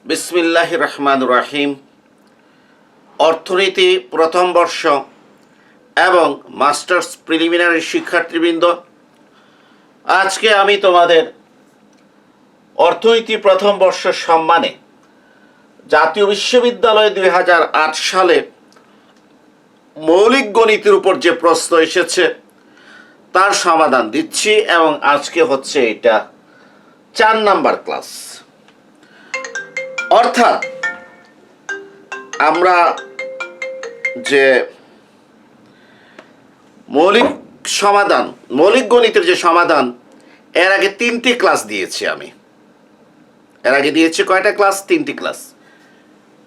বিসমিল্লাহির রহমানির রহিম। অর্থনীতি প্রথম বর্ষ এবং মাস্টার্স প্রিলিমিনারি শিক্ষার্থীবৃন্দ, আজকে আমি তোমাদের অর্থনীতি প্রথম বর্ষ সম্মানে জাতীয় বিশ্ববিদ্যালয় 2008 সালে মৌলিক গণিতের উপর যে প্রশ্ন এসেছে তার সমাধান দিচ্ছি এবং আজকে হচ্ছে এটা 4 নাম্বার ক্লাস। অর্থাৎ আমরা যে মৌলিক গণিতের যে সমাধান এর আগে 3টি ক্লাস দিয়েছি আমি। এর আগে দিয়েছি কয়টা ক্লাস? 3টি ক্লাস।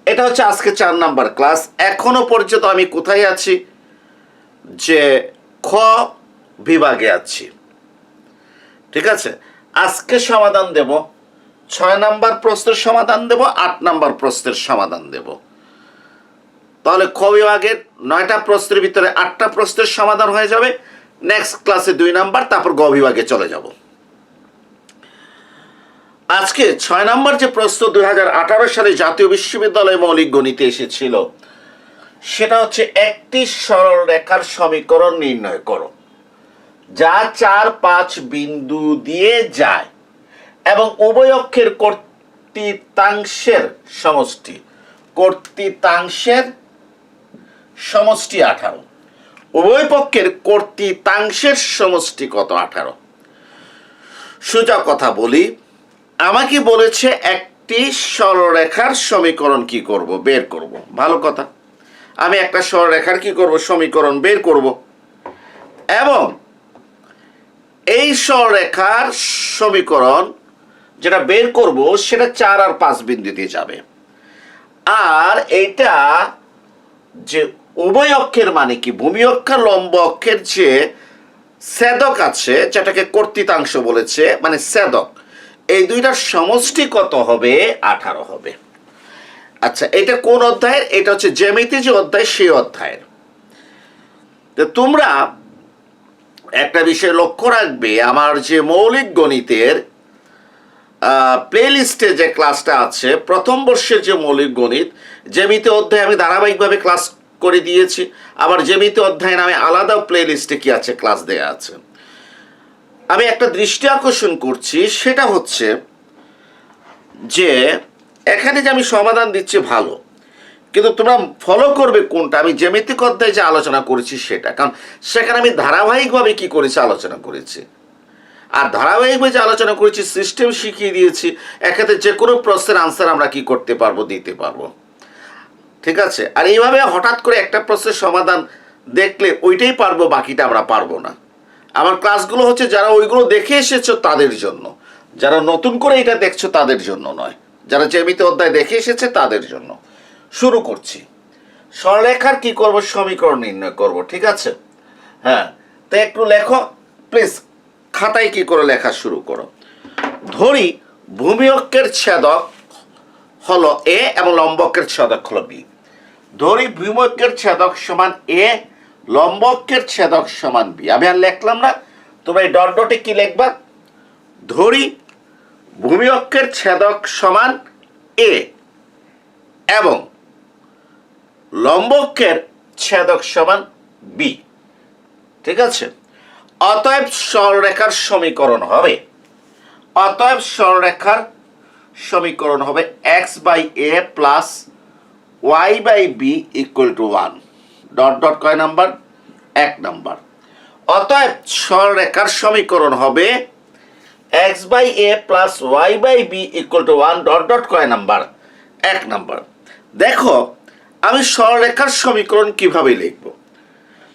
এটা হচ্ছে আজকে 4 নাম্বার ক্লাস। এখনো পর্যন্ত আমি কোথায় আছি? যে খ বিভাগে আছি। ঠিক আছে, আজকে সমাধান দেব 6 নাম্বার প্রশ্নের সমাধান দেব, 8 নাম্বার প্রশ্নের সমাধান দেব। তাহলে খ বিভাগের 9টা প্রশ্নের ভিতরে 8টা প্রশ্নের সমাধান হয়ে যাবে। নেক্সট ক্লাসে 2 নাম্বার, তারপর গ বিভাগে চলে যাব। আজকে 6 নাম্বার যে প্রশ্ন 2018 সালে জাতীয় বিশ্ববিদ্যালয়ে মৌলিক গণিতে এসেছিল সেটা হচ্ছে একটি সরল রেখার সমীকরণ নির্ণয় করো যা 4-5 বিন্দু দিয়ে যায় এবং উভয় অক্ষের কর্তৃত্বাংশের সমষ্টি 18। উভয় পক্ষের কর্তৃত্বাংশের সমষ্টি কত? 18। সোজা কথা বলি, আমাকে বলেছে একটি সরলরেখার সমীকরণ কি করব? বের করব। ভালো কথা, আমি একটা সরলরেখার কি করব? সমীকরণ বের করব এবং এই সরলরেখার সমীকরণ যেটা বের করব সেটা 4 আর 5 বিন্দু দিয়ে যাবে। আর এটা যে উভয় অক্ষের মানে কি, ভূমি অক্ষ লম্ব অক্ষের যে ছেদক আছে যেটাকে কর্তৃত্বাংশ বলেছে, মানে ছেদক, এই দুইটার সমষ্টি কত হবে? 18 হবে। আচ্ছা, এটা কোন অধ্যায়ের? এটা হচ্ছে জ্যামিতি যে অধ্যায়, সেই অধ্যায়ের। তো তোমরা একটা বিষয় লক্ষ্য রাখবে, আমার যে মৌলিক গণিতের প্লে লিস্টে যে ক্লাসটা আছে প্রথম বর্ষের যে মৌলিক গণিত জ্যামিতি অধ্যায় আমি ধারাবাহিকভাবে ক্লাস করে দিয়েছি। আবার জ্যামিতি অধ্যায় নামে আলাদা প্লে লিস্টে কি আছে? ক্লাস দেয়া আছে। আমি একটা দৃষ্টি আকর্ষণ করছি, সেটা হচ্ছে যে এখানে যে আমি সমাধান দিচ্ছি ভালো, কিন্তু তোমরা ফলো করবে কোনটা? আমি জ্যামিতিক অধ্যায়ে যে আলোচনা করেছি সেটা, কারণ সেখানে আমি ধারাবাহিকভাবে কি করেছি? আলোচনা করেছি। আর ধারাবাহিকভাবে যে আলোচনা করেছি, সিস্টেম শিখিয়ে দিয়েছি, এক্ষেত্রে যে কোনো প্রশ্নের আনসার আমরা কি করতে পারবো? দিতে পারবো। ঠিক আছে, আর এইভাবে হঠাৎ করে একটা প্রশ্নের সমাধান দেখলে ওইটাই পারবো, বাকিটা আমরা পারবো না। আমার ক্লাসগুলো হচ্ছে যারা ওইগুলো দেখে এসেছো তাদের জন্য, যারা নতুন করে এটা দেখছো তাদের জন্য নয়, যারা জ্যামিতি অধ্যায় দেখে এসেছে তাদের জন্য। শুরু করছি। সরলরেখার কি করব? সমীকরণ নির্ণয় করব। ঠিক আছে, হ্যাঁ, তো একটু লেখো প্লিজ, খাতায় কি করে লেখা শুরু করো। ধরি ভূমি অক্ষের ছেদক হলো এ এবং লম্ব অক্ষের ছেদক হলো বি। ধরি ভূমি অক্ষের ছেদক সমান এ, লম্ব অক্ষের ছেদক সমান বি। আমি আর লিখলাম না, তোমরা এই ডট ডটে কি লিখবা? ধরি ভূমি অক্ষের ছেদক সমান এ এবং লম্ব অক্ষের ছেদক সমান বি। ঠিক আছে, অতএব সরলরেখার সমীকরণ হবে x/a plus y/b equal to 1। Dot dot কয় নাম্বার? 1 নাম্বার। অতএব সরলরেখার সমীকরণ হবে x/a plus y/b equal to 1। Dot dot কয় নাম্বার? 1 নাম্বার। দেখো, আমি সরলরেখার সমীকরণ কিভাবে লিখব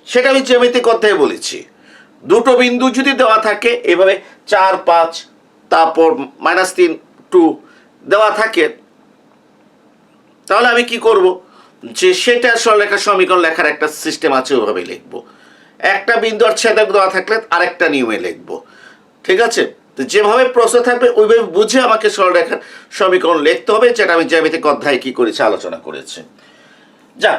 সেটা আমি জ্যামিতিক অধ্যায়ে বলেছি। দুটো বিন্দু যদি দেওয়া থাকে এভাবে 4, 5, তারপর -3, 2 দেওয়া থাকে, তাহলে আমি কি করব? যে সেটা সরলরেখার সমীকরণ লেখার একটা সিস্টেম আছে, ওইভাবে লিখব। একটা বিন্দু আর ছেদক দেওয়া থাকলে আরেকটা নিয়মে লিখব। ঠিক আছে, তো যেভাবে প্রশ্ন থাকবে ওইভাবে বুঝে আমাকে সরলরেখার সমীকরণ লিখতে হবে, যেটা আমি জ্যামিতিক অধ্যায়ে কি করেছি? আলোচনা করেছি। যা,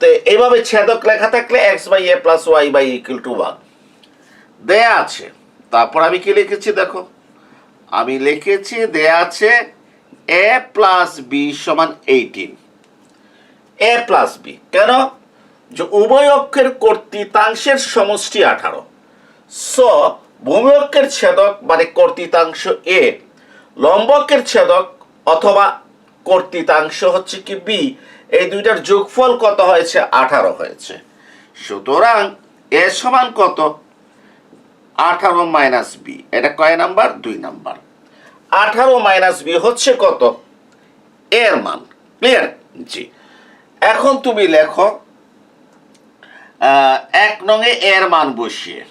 তো এইভাবে ছেদক লেখা থাকলে x/a plus y/b equal to 1 দেয়া আছে। তারপর আমি কি লিখেছি? দেখো, আমি লিখেছি দেয়া আছে এ প্লাস বি সমান 18, এ প্লাস বি। কেন? যে উভয় অক্ষের কর্তৃতাংশের সমষ্টি 18। সো ভূমি অক্ষের ছেদক মানে কর্তৃতাংশ এ, লম্ব অক্ষের ছেদক অথবা কর্তৃতাংশ হচ্ছে কি বি, এই দুইটার যোগফল কত হয়েছে? 18 হয়েছে। সুতরাং এ সমান কত? 18 মাইনাস বি। এটা কয় নাম্বার? 2 নাম্বার। 18 মাইনাস বি হচ্ছে কত? এর মান। ক্লিয়ার? জি। এখন তুমি লেখো 1 নঙে এর মান বসিয়ে,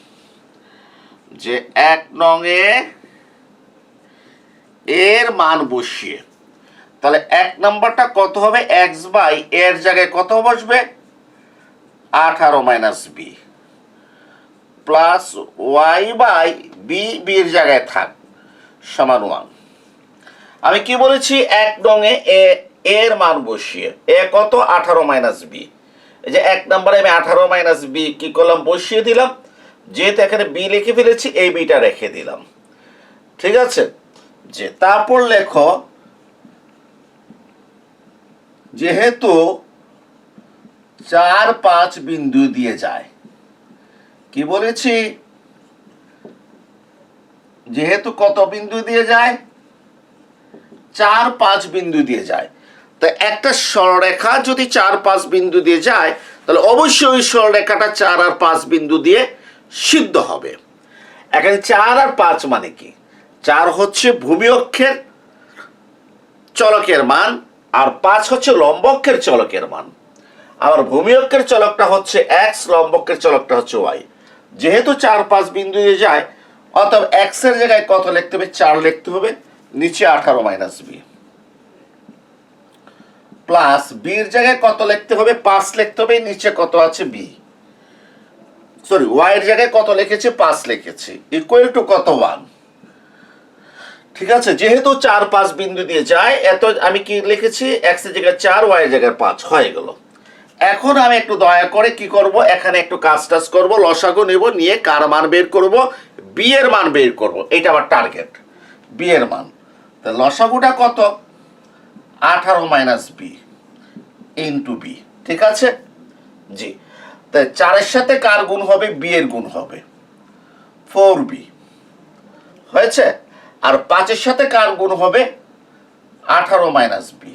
যে 1 নঙে এর মান বসিয়ে, তাহলে 1 নাম্বারটা কত হবে? এক্স বাই এর জায়গায় কত বসবে? 18 minus b plus y by b, বির জায়গায় থাক, সমান 1। আমি কি বলেছি? 1 নঙে এর মান বসিয়ে, এ কত? 18 মাইনাস বি। এই যে 1 নম্বরে আমি 18 মাইনাস বি কি করলাম? বসিয়ে দিলাম। যেহেতু এখানে বি লিখে ফেলেছি, এই বিটা রেখে দিলাম। ঠিক আছে? যে তারপর লেখো, যেহেতু 4, 5 বিন্দু দিয়ে যায়, কি বলেছি? যেহেতু কত বিন্দু দিয়ে যায়? 4, 5 বিন্দু দিয়ে যায়। তো একটা সরলরেখা যদি 4, 5 বিন্দু দিয়ে যায়, তাহলে অবশ্যই ওই সরলরেখাটা 4 আর 5 বিন্দু দিয়ে সিদ্ধ হবে। এখানে 4 আর 5 মানে কি? 4 হচ্ছে ভূমি অক্ষের চলকের মান, আর 5 হচ্ছে লম্ব অক্ষের চলকের মান। আবার ভূমি অক্ষের চলকটা হচ্ছে এক্স, লম্ব অক্ষের চলকটা হচ্ছে ওয়াই। যেহেতু 4, 5 বিন্দু দিয়ে যায়, অতএব এক্স এর জায়গায় কত লিখতে হবে? 4 লিখতে হবে, নিচে 18 মাইনাস বি, প্লাস বির জায়গায় কত লিখতে হবে? 5 লিখতে হবে, নিচে কত আছে? বি। সরি, ওয়াই এর জায়গায় কত লিখেছি? 5 লিখেছি, ইকুয়াল টু কত? 1। ঠিক আছে? যেহেতু 4, 5 বিন্দু দিয়ে যায়, এত আমি কি লিখেছি? এক্স এর জায়গায় 4, ওয়াই এর জায়গায় 5 হয়ে গেল। এখন আমি একটু দয়া করে কি করব? এখানে একটু কাজ টাজ করবো, লসাগু নেব, নিয়ে কার মান বের করব? বি এর মান বের করব। এটা আমার টার্গেট, বি এর মান। তা লসাগুটা কত? 18 মাইনাস বি ইন্টু বি। ঠিক আছে? জি। তাই 4 এর সাথে কার গুণ হবে? বি এর গুণ হবে, 4b হয়েছে। আর 5 এর সাথে কার গুণ হবে? 18 মাইনাস বি,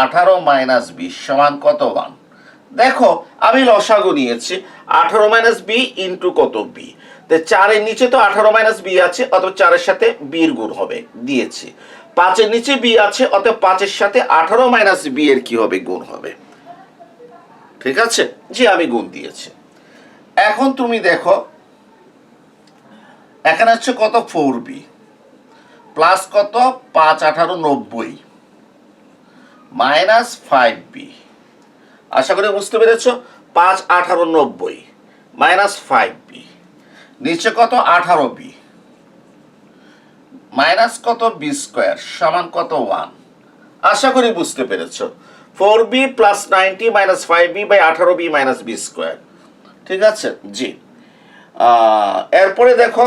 18 মাইনাস বি সমান কত? 1। দেখো আমি লসাগু নিয়েছি, 18 মাইনাস বি ইন্টু কত? বি। তো 4 এর নিচে তো 18 মাইনাস বি আছে, অতএব 4 এর সাথে বি এর গুণ হবে, দিয়েছি। 5 এর নিচে বি আছে, অতএব 5 এর সাথে 18 মাইনাস বি এর কি হবে? গুণ হবে। ঠিক আছে? জি, আমি গুণ দিয়েছি। এখন তুমি দেখো, এখানে হচ্ছে কত? 4b প্লাস কত? 5, 18, 90 মাইনাস 5b। আশা করি বুঝতে পেরেছ? 5, 18, 90 মাইনাস 5b, নিচে কত? 18b মাইনাস কত? বি স্কোয়ার সমান কত? 1। আশা করি বুঝতে পেরেছ। 4b plus 90 minus 5b by 18b minus b square. ঠিক আছে? জি। এরপরে দেখো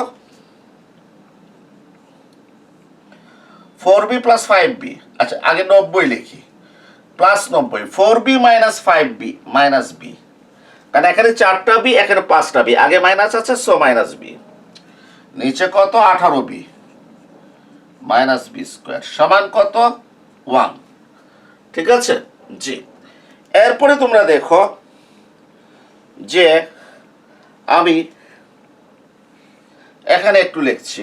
4b প্লাস 5b, আচ্ছা আগে 90 লিখি, plus 90, 4b minus 5b minus B, কারণ এখানে 4টা বি, এখানে 5টা বি, আগে মাইনাস আছে, সো মাইনাস বি, নিচে কত? 18b মাইনাস বি স্কোয়ার সমান কত? 1। ঠিক আছে? জি। এরপরে তোমরা দেখো যে আমি এখানে একটু লিখছি,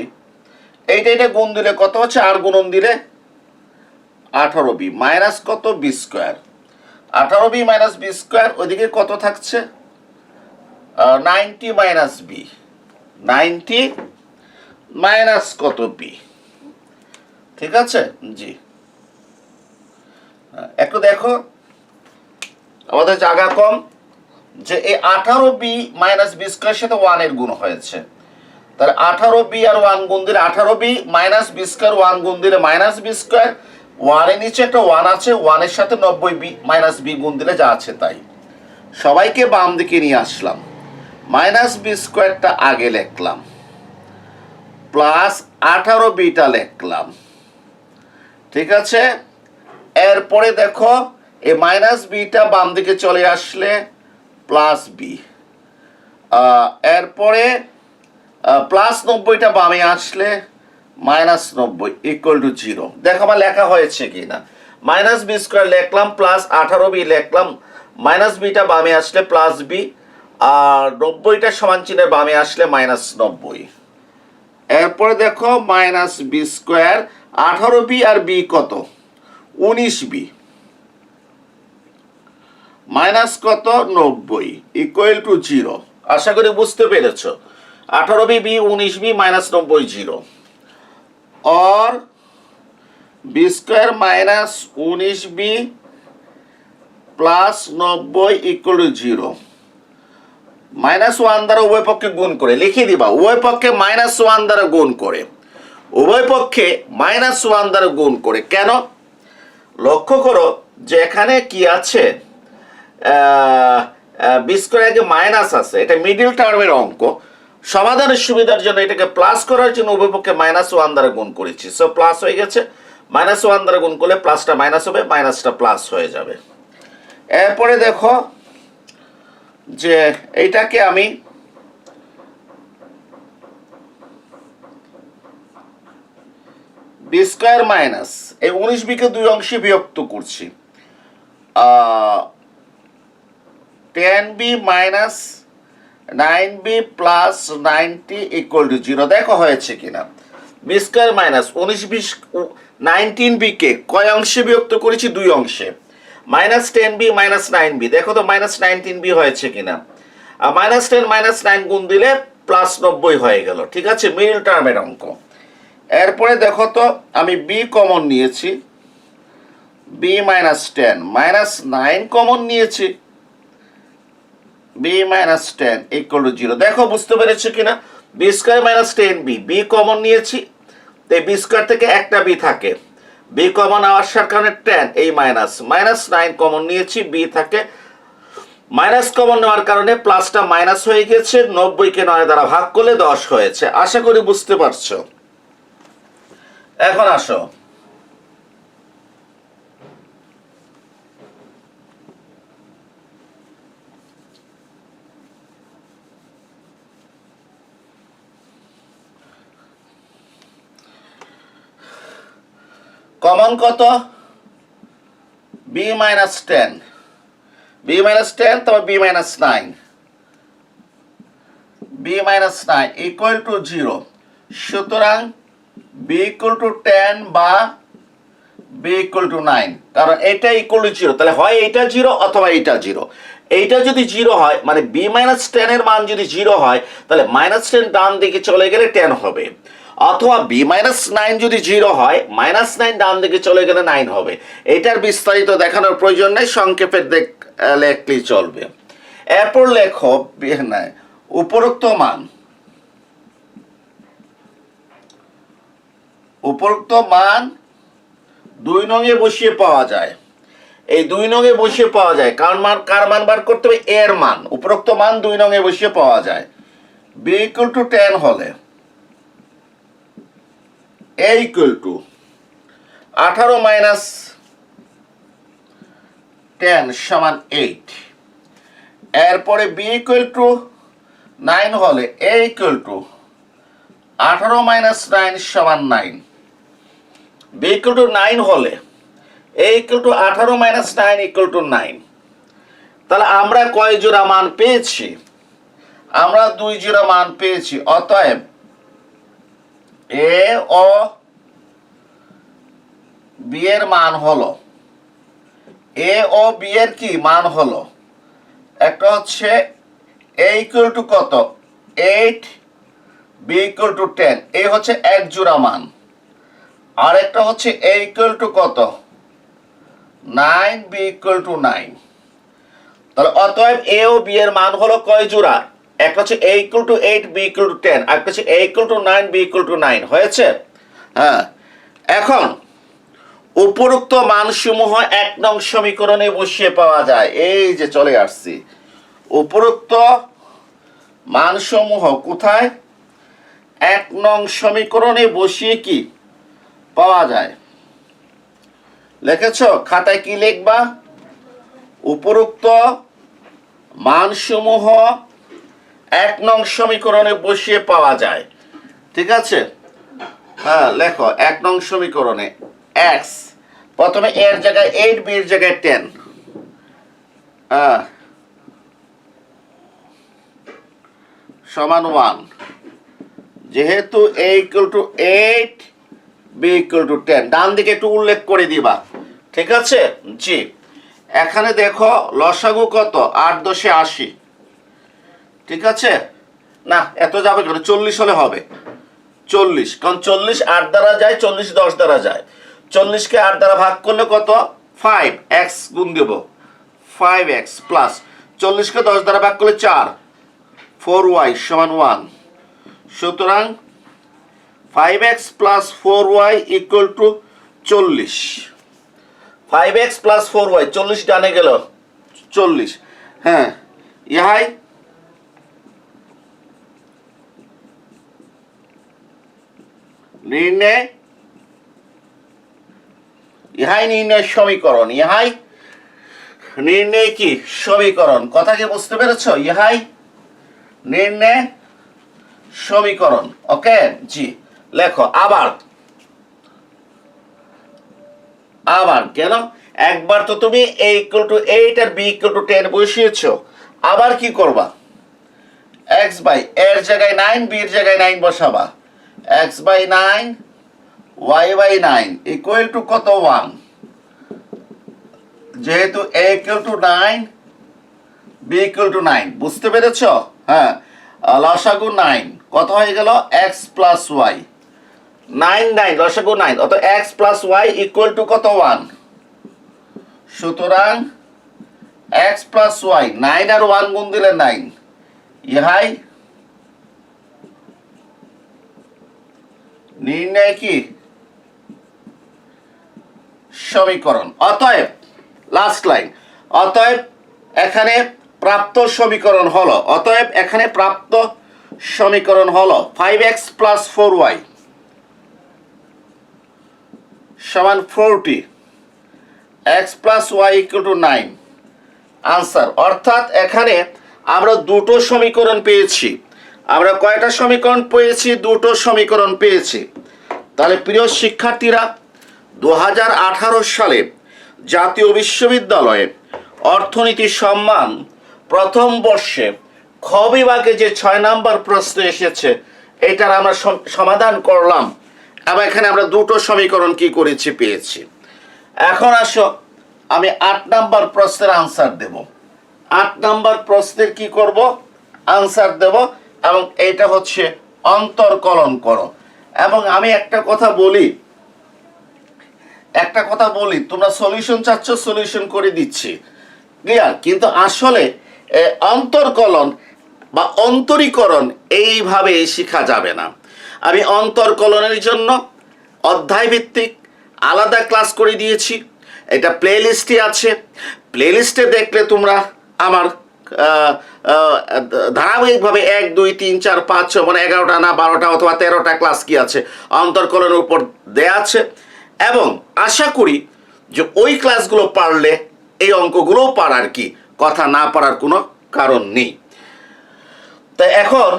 এইটা গুণ দিলে কত হচ্ছে? আর গুণন দিলে 18b মাইনাস কত? B square. 18b minus b square, ওইদিকে কত থাকছে? 90 মাইনাস বি, 90 মাইনাস কত? বি। ঠিক আছে? জি। একটু দেখো, আমাদের জায়গা কম, যে এই 18b মাইনাস বি স্কোয়ার সাথে 1 এর গুণ হয়েছে, তাহলে 18b আর 1 গুণ দিলে 18b মাইনাস বি স্কোয়ার, 1 গুণ দিলে মাইনাস বি স্কোয়ার, 1 এর নিচে একটা 1 আছে, 1 এর সাথে 90b মাইনাস বি গুণ দিলে যা আছে তাই। সবাইকে বাম দিকে নিয়ে আসলাম, মাইনাস বি স্কোয়ারটা আগে লিখলাম, প্লাস 18bটা লিখলাম, ঠিক আছে, এরপরে দেখো এই মাইনাস বিটা বাম দিকে চলে আসলে প্লাস বি, এরপরে প্লাস 90টা বামে আসলে মাইনাস 90 ইকুয়াল টু 0। দেখো আমার লেখা হয়েছে কি না। মাইনাস বি স্কোয়ার লিখলাম, প্লাস 18বি লিখলাম, মাইনাস বিটা বামে আসলে প্লাস বি, আর 90টা সমান চিহ্নের বামে আসলে মাইনাস 90। এরপরে দেখো মাইনাস বি স্কোয়ার, 18বি আর বি কত, 19বি, মাইনাস কত 90 ইকুয়াল টু 0। আশা করি বুঝতে পেরেছ। 18বি বি 19বি মাইনাস 90 0, और বি স্কোয়ার মাইনাস 19বি প্লাস 90 ইকুয়াল টু 0। মাইনাস 1 দ্বারা উভয় পক্ষে গুণ করে লিখে দিবা, উভয় পক্ষে মাইনাস 1 দ্বারা গুণ করে, উভয় পক্ষে মাইনাস 1 দ্বারা গুণ করে। কেন? লক্ষ্য করো যে এখানে কি আছে, বি স্কোয়ার আগে মাইনাস আছে, এটা মিডিল টার্মের অঙ্ক। সমাধানের সুবিধার জন্য এটাকে প্লাস করার জন্য উভয় পক্ষে মাইনাস 1 দ্বারা গুণ করেছি। সো প্লাস হয়ে গেছে, মাইনাস 1 দ্বারা গুণ করলে প্লাসটা মাইনাস হবে, মাইনাসটা প্লাস হয়ে যাবে। এরপরে দেখো যে এইটাকে আমি বি স্কোয়ার মাইনাস এই 19বিকে দুই অংশে বিভক্ত করছি, 10বি মাইনাস 9বি প্লাস 90 ইকুয়াল টু 0। দেখো হয়েছে কিনা। বি স্কোয়ার মাইনাস 19বিকে কয় অংশে বিভক্ত করেছি, দুই অংশে, মাইনাস 10বি মাইনাস 9বি। দেখো তো মাইনাস 19বি হয়েছে কিনা। মাইনাস 10 মাইনাস 9 গুণ দিলে প্লাস 90 হয়ে গেল। ঠিক আছে, মিডল টার্মের অঙ্ক। এরপরে দেখো তো আমি বি কমন নিয়েছি, বি মাইনাস 10 মাইনাস 9 কমন নিয়েছি, বি মাইনাস 10 ইকুয়াল টু 0। দেখো বুঝতে পেরেছো কিনা। বি স্কোয়ার মাইনাস 10বি, বি কমন নিয়েছি, তাই বি স্কোয়ার থেকে একটা বি থাকে, বি কমন আসার কারণে 10 এই মাইনাস, মাইনাস 9 কমন নিয়েছি, বি থাকে, মাইনাস কমন নেওয়ার কারণে প্লাসটা মাইনাস হয়ে গেছে, 90কে 9 দ্বারা ভাগ করলে 10 হয়েছে। আশা করি বুঝতে পারছো। এখন আসো কমন কত, বি মাইনাস 10, বি মাইনাস 10 তারপর b minus 9, b minus 9 equal to 0। সুতরাং বি ইকুয়াল টু 10 বা বি ইকুয়াল টু 9, কারণ এটা ইকুয়াল টু 0, তাহলে হয় এইটা 0 অথবা এইটা 0। এইটা যদি 0 হয় মানে বি মাইনাস 10 এর মান যদি 0 হয় তাহলে মাইনাস 10 ডান দিকে চলে গেলে 10 হবে, অথবা বি মাইনাস 9 যদি 0 হয় মাইনাস 9 ডান দিকে চলে গেলে 9 হবে। এটার বিস্তারিত দেখানোর প্রয়োজন নেই, সংক্ষেপে লিখলেই চলবে। এরপর লেখো উপরোক্ত মান, উপরোক্ত মান 2 নংয়ে বসিয়ে পাওয়া যায়। এই 2 নংয়ে বসিয়ে পাওয়া যায় কার মান বার করতে হবে, এর মান। উপরোক্ত মান 2 নংয়ে বসিয়ে পাওয়া যায়। বি ইকুয়াল টু 10 হলে এ ইকুয়াল টু 18 মাইনাস 10 সমান 8। এরপরে বি ইকুয়াল টু 9 হলে এ ইকুয়াল টু 18 মাইনাস 9 সমান 9। বি ইকুয়াল টু 9 হলে A equal to 18 minus 9 equal to 9। তাহলে আমরা কয় জোড়া মান পেয়েছি, আমরা 2 জোড়া মান পেয়েছি। অতএব এ ও বি এর মান হলো, এ ও বি এর কি মান হলো, একটা হচ্ছে এ ইকুয়াল টু কত 8, বি ইকুয়াল টু 10, এই হচ্ছে এক জোড়া মান। আর একটা হচ্ছে এ ইকুয়াল টু কত 9, বি ইকুয়াল টু 9। তাহলে অতএব এ ও বি এর মান হলো কয় জোড়া, একটা হচ্ছে A equal to 8, B equal to 10, আর একটা হচ্ছে A equal to 9, B equal to 9। হয়েছে? হ্যাঁ। এখন উপরোক্ত মানসমূহ 1 নং সমীকরণে বসিয়ে পাওয়া যায়। এই যে চলে আসছি, উপরোক্ত মানসমূহ কোথায়, 1 নং সমীকরণে বসিয়ে কি পাওয়া যায়। লিখেছো? খাতায় কি লিখবা? উপরোক্ত মানসমূহ 1 নং সমীকরণে বসিয়ে পাওয়া যায়। ঠিক আছে, হ্যাঁ লেখো 1 নং সমীকরণে x প্রথমে এর জায়গায় 8, b এর জায়গায় 10, সমান 1, যেহেতু a equal to 8, b equal to 10, ডান দিকে একটু উল্লেখ করে দিবা। ঠিক আছে, জি। এখানে দেখো লসাগু কত? 8 10 80। ঠিক আছে, না এত যাবে কেন, 40 হলে হবে। 40, কারণ 40 8 দ্বারা যায়, 40 10 দ্বারা যায়। 40 কে 8 দ্বারা ভাগ করলে কত? 5, x গুণ দেব 5x প্লাস 40 কে 10 দ্বারা ভাগ করলে 4, 4y সমান 1। সুতরাং 5x plus 4y equal to 40। 5x plus 4y, 40 ডানে গেল 40। হ্যাঁ, ইহাই নির্ণয় সমীকরণ। ইহাই নির্ণয় কি? সমীকরণ। কথা কি বুঝতে পেরেছো? ইহাই নির্ণয় সমীকরণ। ওকে, জি। লেখো আবার কেন? একবার তো তুমি a equal to 8 R b equal to 10 বসিয়েছো, আবার কি করবা? x বাই এর জায়গায় 9, b এর জায়গায় 9 বসাবা। x by 9, y by 9 equal to কত? 1। যেহেতু a equal to 9, b equal to 9, বুঝতে পেরেছো? হ্যাঁ, লসাগু 9 কত হয়ে গেল? x plus y। 9 9 লসাগু 9, অত x plus y equal to কত? 1। সুতরাং x প্লাস y, 9 আর 1 গুণ দিলে 9। ইহাই নির্ণয় কি? সমীকরণ। অতএব লাস্ট লাইন, অতএব এখানে প্রাপ্ত সমীকরণ হলো, অতএব এখানে প্রাপ্ত সমীকরণ হলো 5x প্লাস 4y সমান 40, x plus y equal to 9। Answer. অর্থাৎ এখানে আমরা দুটো সমীকরণ পেয়েছি। আমরা কয়টা সমীকরণ পেয়েছি? দুটো সমীকরণ পেয়েছি। তাহলে প্রিয় শিক্ষার্থীরা, 2018 সালে জাতীয় বিশ্ববিদ্যালয়ে অর্থনীতি সম্মান প্রথম বর্ষে খ বিভাগে যে 6 নাম্বার প্রশ্ন এসেছে, এটার আমরা সমাধান করলাম এবং এখানে আমরা দুটো সমীকরণ কি করেছি? পেয়েছি। এখন আসো আমি 8 নাম্বার প্রশ্নের আনসার দেব। 8 নাম্বার প্রশ্নের কি করব? আনসার দেব, এবং এইটা হচ্ছে অন্তর্কলন করো। এবং আমি একটা কথা বলি, তোমরা সলিউশন চাচ্ছ, সলিউশন করে দিচ্ছি, ক্লিয়ার? কিন্তু আসলে অন্তর্কলন বা অন্তরীকরণ এইভাবে শেখা যাবে না। আমি অন্তর্কলনের জন্য অধ্যায় ভিত্তিক আলাদা ক্লাস করে দিয়েছি, এটা প্লে লিস্টে আছে। প্লে লিস্টে দেখলে তোমরা আমার ধারাবাহিকভাবে 1 2 3 4 5 6 মানে 11টা না 12টা অথবা 13টা ক্লাস কি আছে অন্তর্কলনের উপর দেয়া আছে, এবং আশা করি যে ওই ক্লাসগুলো পারলে এই অঙ্কগুলোও পারার কি কথা না পারার কোনো কারণ নেই। তাই এখন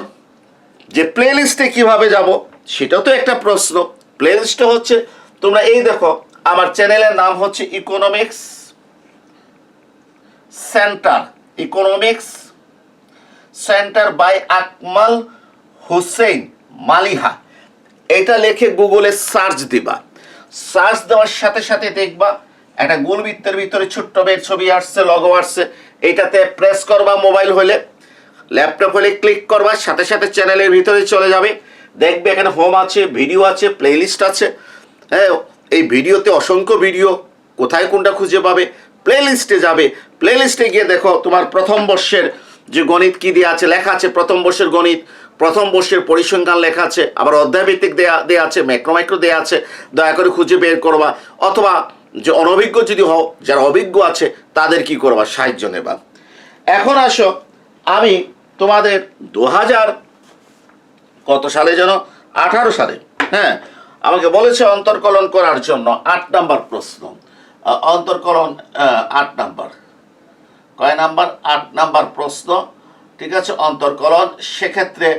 যে প্লে লিস্টে কীভাবে যাব সেটাও তো একটা প্রশ্ন। প্লে লিস্টে হচ্ছে, তোমরা এই দেখো, আমার চ্যানেলের নাম হচ্ছে economics centre by Akmal Hossain Maliha. এটা লিখে গুগলে সার্চ দিবা। সার্চ দেওয়ার সাথে সাথে দেখবা একটা গোল বৃত্তের ভিতরে ছোট্ট বের ছবি আসছে, লগো আসছে। এইটাতে প্রেস করবা, মোবাইল হলে, ল্যাপটপ হলে ক্লিক করবা, সাথে সাথে চ্যানেলের ভিতরে চলে যাবে। দেখবে এখানে হোম আছে, ভিডিও আছে, প্লেলিস্ট আছে। হ্যাঁ, এই ভিডিওতে অসংখ্য ভিডিও, কোথায় কোনটা খুঁজে পাবে? প্লেলিস্টে যাবে। প্লেলিস্টে গিয়ে দেখো তোমার প্রথম বর্ষের যে গণিত কি দেওয়া আছে, লেখা আছে প্রথম বর্ষের গণিত, প্রথম বর্ষের পরিসংখ্যান লেখা আছে, আবার অধ্যায়ভিত্তিক দেয়া আছে, ম্যাক্রো দেয়া আছে। দয়া করে খুঁজে বের করবা, অথবা যে অনভিজ্ঞ যদি হও, যারা অভিজ্ঞ আছে তাদের কি করবা? সাহায্য নেবা। এখন আসো, আমি তোমাদের 2000 কত সালে যেন 18 সালে, হ্যাঁ, আমাকে বলেছে অন্তর্কলন করার জন্য 8 নাম্বার প্রশ্ন। অন্তর্কলন 8 নাম্বার, কয় নাম্বার? 8 নাম্বার প্রশ্ন, ঠিক আছে। অন্তর্কলন, সেক্ষেত্রে